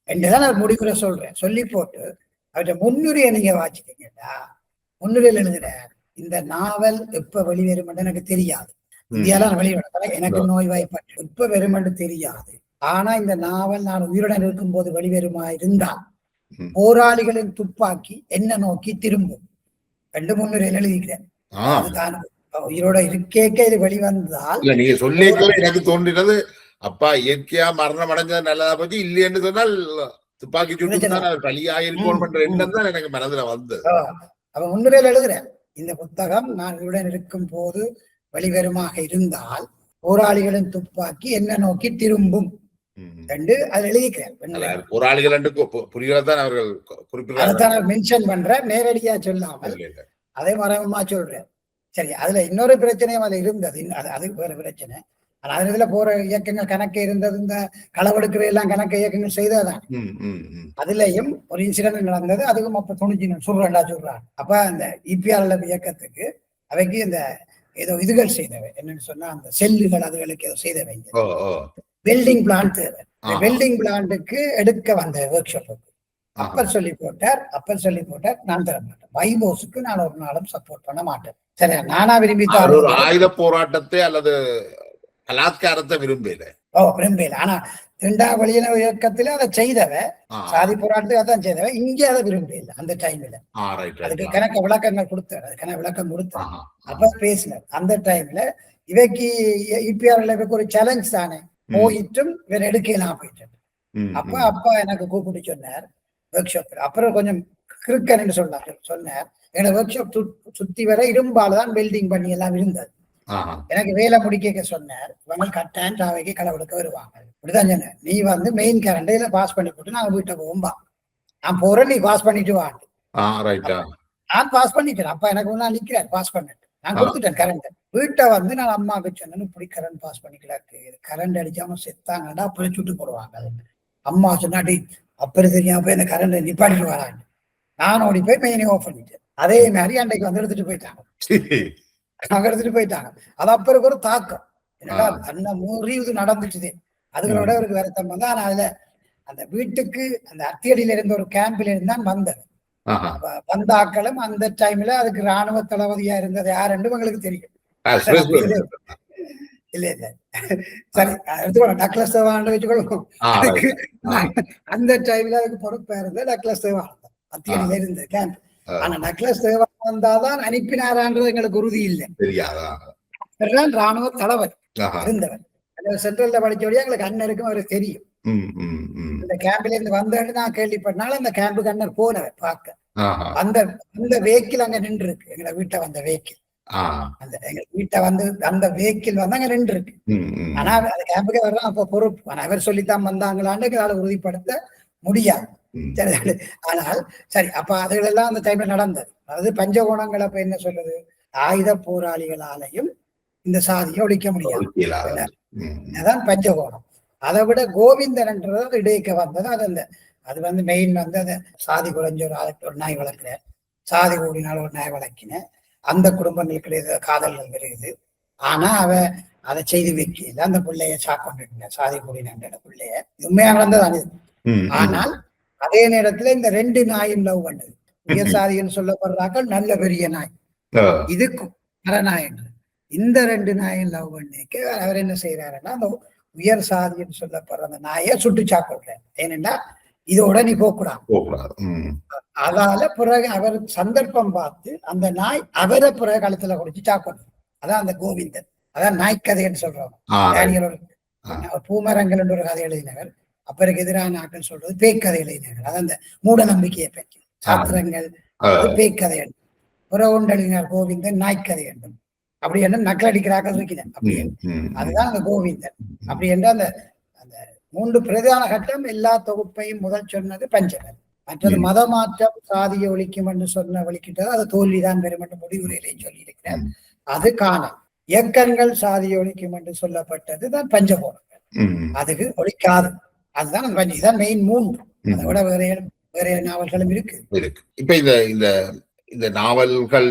என்றுதான் அவர் முடிவுரை சொல்றேன். சொல்லி போட்டு அவற்றை முன்னுரையை நீங்க வாசிட்டீங்கடா, முன்னுரையில் எழுதுற இந்த நாவல் எப்ப வெளிவரும் எனக்கு தெரியாது, இந்தியால வெளியிட எனக்கு நோய்வாய்ப்பட்டு எப்ப வெறுமென்று தெரியாது. ஆனா இந்த நாவல் நான் உயிருடன் இருக்கும் போது வெளிவருமா இருந்தால் போராளிகளின் துப்பாக்கி என்ன நோக்கி திரும்பும் 2 முன்னுரையில் எழுதிக்கிறேன். அதுதான் உயிரோட இருக்கேக்க இது வெளிவந்தால் நீங்க சொல்லி எனக்கு தோன்றினது, அப்பா இயற்கையா மரணம் அடைஞ்சது நல்லதா பத்தி இல்லையென்று சொன்னால் துப்பாக்கி சூட்டு பலியாயிருக்கோம் என்ற எண்ணம் தான் எனக்கு மனதுல வந்தது. அவ முன்னுரையில் எழுதுறேன், இந்த புத்தகம் நான் உயிருடன் இருக்கும் போது வெளிவருமாக இருந்தால் போராளிகளின் துப்பாக்கி என்ன நோக்கி திரும்பும் என்று அதை எழுதிக்கிறேன். போராளிகள் என்று புரிகிறதான் அவர்கள் குறிப்பிட்ட மென்ஷன் பண்ற, நேரடியா சொல்லாமல் அதே மரபமா சொல்றேன். சரி, அதுல இன்னொரு பிரச்சனையும் அது இருந்தது, அது வேற பிரச்சனை. ஆனா அதுல போற இயக்கங்கள் கணக்கு இருந்தது, இந்த களவெடுக்கிற எல்லாம் கணக்கு இயக்கங்கள் செய்ததான். அதுலயும் ஒரு இன்சிடென்ட் நடந்தது, அதுக்கும் அப்ப துணிச்சு சொல்றான். அப்ப அந்த இபிஆர் இயக்கத்துக்கு அவைக்கு இந்த ஏதோ இதுகள் செய்தவை, என்னன்னு சொன்னா அந்த செல்லுகள் அதுகளுக்கு ஏதோ செய்தவை, வெல்டிங் பிளான்ட் தேவை. வெல்டிங் பிளான்ட்டுக்கு எடுக்க வந்த ஒர்க் ஷாப்புக்கு அப்பர் சொல்லி போட்டார் நான் தர மாட்டேன், வைபோஸுக்கு நான் ஒரு நாளும் சப்போர்ட் பண்ண மாட்டேன். சரியா, நானா விரும்பித்தான் ஒரு ஆயுத போராட்டத்தை அல்லது பலாத்காரத்தை விரும்பல. ஆனா 2ஆம் வெளியின இயக்கத்துல அதை செய்தவ, சாதி போராட்டத்துக்கு அதான் செய்தவ, இங்க அதை விரும்பல. அந்த டைம்ல அதுக்கு கணக்க விளக்கங்கள் கொடுத்தார், அதுக்கான விளக்கம் கொடுத்தார். அப்ப பேசினார். அந்த டைம்ல இவைக்கு இபிஆர்ல ஒரு சேலஞ்ச் தானே, போயிட்டும் வேற எடுக்கலாம் போயிட்டு. அப்பா எனக்கு கூப்பிட்டு சொன்னார் ஒர்க் ஷாப். அப்புறம் கொஞ்சம் கிறுக்கன்னு சொன்னார். என்னோட ஒர்க் ஷாப் சுத்தி வர இரும்பாலதான் வெல்டிங் பண்ணி எல்லாம் இருந்தது. எனக்கு வேலை முடிக்க சொன்னார், இவங்க கட்டான் ராவைக்கு களவெடுக்க வருவாங்க. இப்படிதான் சொன்னேன், நீ வந்து மெயின் கரண்ட பாஸ் பண்ணி போட்டு நாங்க வீட்டை போகும்பா, நான் போறேன், நீ பாஸ் பண்ணிட்டு வாங்க. நான் பாஸ் பண்ணிட்டேன். அப்பா எனக்கு முன்னா நிக்கிறார், பாஸ் பண்ணிட்டு நான் கொடுத்துட்டேன் கரண்ட். வீட்டை வந்து நான் அம்மாவுக்கு சொன்னேன், இப்படி கரண்ட் பாஸ் பண்ணிக்கலாக்கு, கரண்ட் அடிச்சாம செத்தாங்கடா அப்புறம் சுட்டு போடுவாங்க. அம்மா சொன்னாடி அப்புறம் தெரியாம போய் இந்த கரண்ட் நிப்பாட்டிட்டு வராங்க. நான் ஓடி போய் மெயினே ஆஃப் பண்ணிட்டேன். அதே மாதிரி அன்றைக்கு வந்து எடுத்துட்டு போயிட்டாங்க. அது அப்புறம் ஒரு தாக்கம் என்னடா அந்த முறிவு நடந்துச்சு. அதுகளோட ஒரு வருத்தம் வந்து, ஆனா அதுல அந்த வீட்டுக்கு அந்த அத்தியடியில இருந்த ஒரு கேம்பில் இருந்தான் வந்தது. வந்த ஆக்களும் அந்த டைம்ல அதுக்கு ராணுவ தளபதியா இருந்தது யாருன்னு உங்களுக்கு தெரியும். இல்ல சரி, எடுத்துக்கணும் டக்ளஸ் தேவான்னு வச்சுக்கொள்ளும். அந்த டைம்ல அதுக்கு பொறுப்பா இருந்த டக்ளஸ் தேவா அத்தியடியில இருந்த கேம்ப். ஆனா டக்ளஸ் தேவா வந்தாதான் அனுப்பினாரான்றது எங்களுக்கு உறுதி இல்லை. ராணுவ தளபதி இருந்தவர் சென்ட்ரல்ல படிச்சபடியா எங்களுக்கு அண்ணனுக்கும் அவருக்கு தெரியும். இந்த கேம்பில இருந்து வந்தேன்னு நான் கேள்விப்பட்டனால அந்த கேம்புக்கு அண்ணன் போனவர் பார்க்க. ஆஹா. அந்த அந்த வேக்கில் அங்க நின்று இருக்கு, எங்களை வீட்டை வந்த வேக்கில். அந்த எங்க வீட்டை வந்து அந்த வேக்கில் வந்து அங்க நின்று இருக்கு. ஆனா அந்த கேம்புக்கு வரலாம் அப்ப பொறுப்பு. ஆனா அவர் சொல்லித்தான் வந்தாங்களான்னு எங்களால உறுதிப்படுத்த முடியாது. சரி, ஆனால் சரி, அப்ப அதுகளெல்லாம் அந்த டைம்ல நடந்தது. அதாவது பஞ்சகோணங்கள் அப்ப என்ன சொல்லுது, ஆயுத போராளிகளாலையும் இந்த சாதியை ஒழிக்க முடியாது, அதான் பஞ்சகோணம். அதை விட கோவிந்தன் என்றது இடைக்க வந்தது. அது அந்த அது வந்து மெயின் வந்து அந்த சாதி குறைஞ்ச ஒரு நாய் வளர்க்கிற, சாதி கூடினால ஒரு நாய் வளர்க்கின, அந்த குடும்பங்களுக்கு இடையே காதல்கள் வருது. ஆனா அவ அதை செய்து வைக்கல, அந்த பிள்ளைய சாக்கொண்டு சாதி கூடின பிள்ளைய உண்மையா நடந்தது. ஆனால் அதே நேரத்துல இந்த 2 நாயும் லவ் பண்ணது. உயர் சாதின்னு சொல்லப்படுறாக்கள் நல்ல பெரிய நாய், இதுக்கும் மரநாய் என்று. இந்த 2 நாயும் லவ் பண்ணிக்க அவர் என்ன செய்யறாருன்னா, அந்த உயர் சாதின்னு சொல்லப்படுற அந்த நாயை சுட்டு சாப்பிடுறாரு. ஏனென்றா இதோட நீ போகக்கூடாது. அதால பிறகு அவர் சந்தர்ப்பம் பார்த்து அந்த நாய் அவரை பிறகு கழுத்துல குடிச்சு சாப்பிடணும். அதான் அந்த கோவிந்தன், அதான் நாய்க்கதைன்னு சொல்றோம். பூமரங்கள் என்று ஒரு கதை எழுதினவர், அப்பருக்கு எதிரான ஆட்கள் சொல்றது பேய்க்கதை எழுதினார்கள். அதான் அந்த மூட நம்பிக்கையை பற்றி சாத்திரங்கள் பேய்க்கதை என்று. புறவுண்டழினார் கோவிந்தன் நாய்க்கதை என்றும். அப்படி என்று நக்கல் அடிக்கிறார்கள் இருக்கிறேன். அப்படி அதுதான் அந்த கோவிந்தன். அப்படி என்று அந்த அந்த 3 பிரதான கட்டம் எல்லா தொகுப்பையும் முதல் சொன்னது பஞ்சகன். மற்றது மதமாற்றம் சாதியை ஒழிக்கும் என்று சொன்ன ஒழிக்கிட்டது அது தோல்விதான் பெறும் என்று முடிவுரையிலேயும் சொல்லி இருக்கிறார். அது காணல். இயக்கங்கள் சாதியை ஒழிக்கும் என்று சொல்லப்பட்டது தான் பஞ்சகோணங்கள். அதுக்கு ஒழிக்காது. அதுதான் அந்த பஞ்சம். இதான் மெயின் 3. அதை விட வேற நாவல்களும் இருக்கு. இப்ப இந்த நாவல்கள்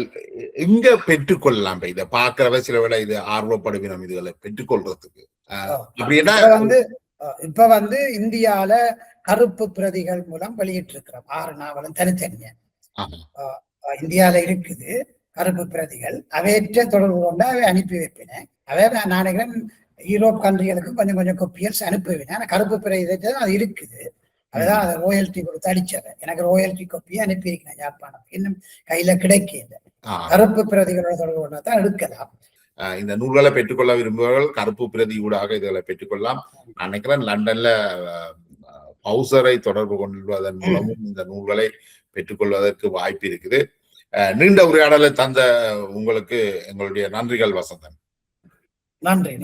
எங்க பெற்றுக்கொள்ளலாம்? இதை பார்க்கிறவ சில விட இது ஆர்வப்படுவினம் இதுகளை பெற்றுக்கொள்றதுக்கு அப்படின்னா வந்து இப்ப வந்து இந்தியால கருப்பு பிரதிகள் மூலம் வெளியிட்டு இருக்கிறோம் 6 நாவலும் தனித்தனியா இந்தியால இருக்குது. கருப்பு பிரதிகள் அவையற்ற தொடர்பு கொண்டு அவை அனுப்பி வைப்பினேன். அவை நான் நினைக்கிறேன் யூரோப் கண்ட்ரிகளுக்கு கொஞ்சம் கொஞ்சம் கொப்பியர்ஸ் அனுப்புவேன். ஆனா கருப்பு பிரதி அது இருக்குது. அதுதான் அதை ரோயல்டி கொடுத்து அடிச்சது. எனக்கு ரோயல்டி கொப்பியை அனுப்பியிருக்கிறேன் யாழ்ப்பாணம். இன்னும் கையில கிடைக்கல. கருப்பு பிரதிகளோட தொடர்பு கொண்டா தான் எடுக்கலாம். இந்த நூல்களை பெற்றுக்கொள்ள விரும்புபவர்கள் கருப்பு பிரதி ஊடாக இதுகளை பெற்றுக்கொள்ளலாம். நான் நினைக்கிறேன் லண்டன்ல பவுசரை தொடர்பு கொள்வதன் மூலமும் இந்த நூல்களை பெற்றுக்கொள்வதற்கு வாய்ப்பு இருக்குது. நீண்ட உரையாடலை தந்த உங்களுக்கு எங்களுடைய நன்றிகள் வசந்தன். நன்றி.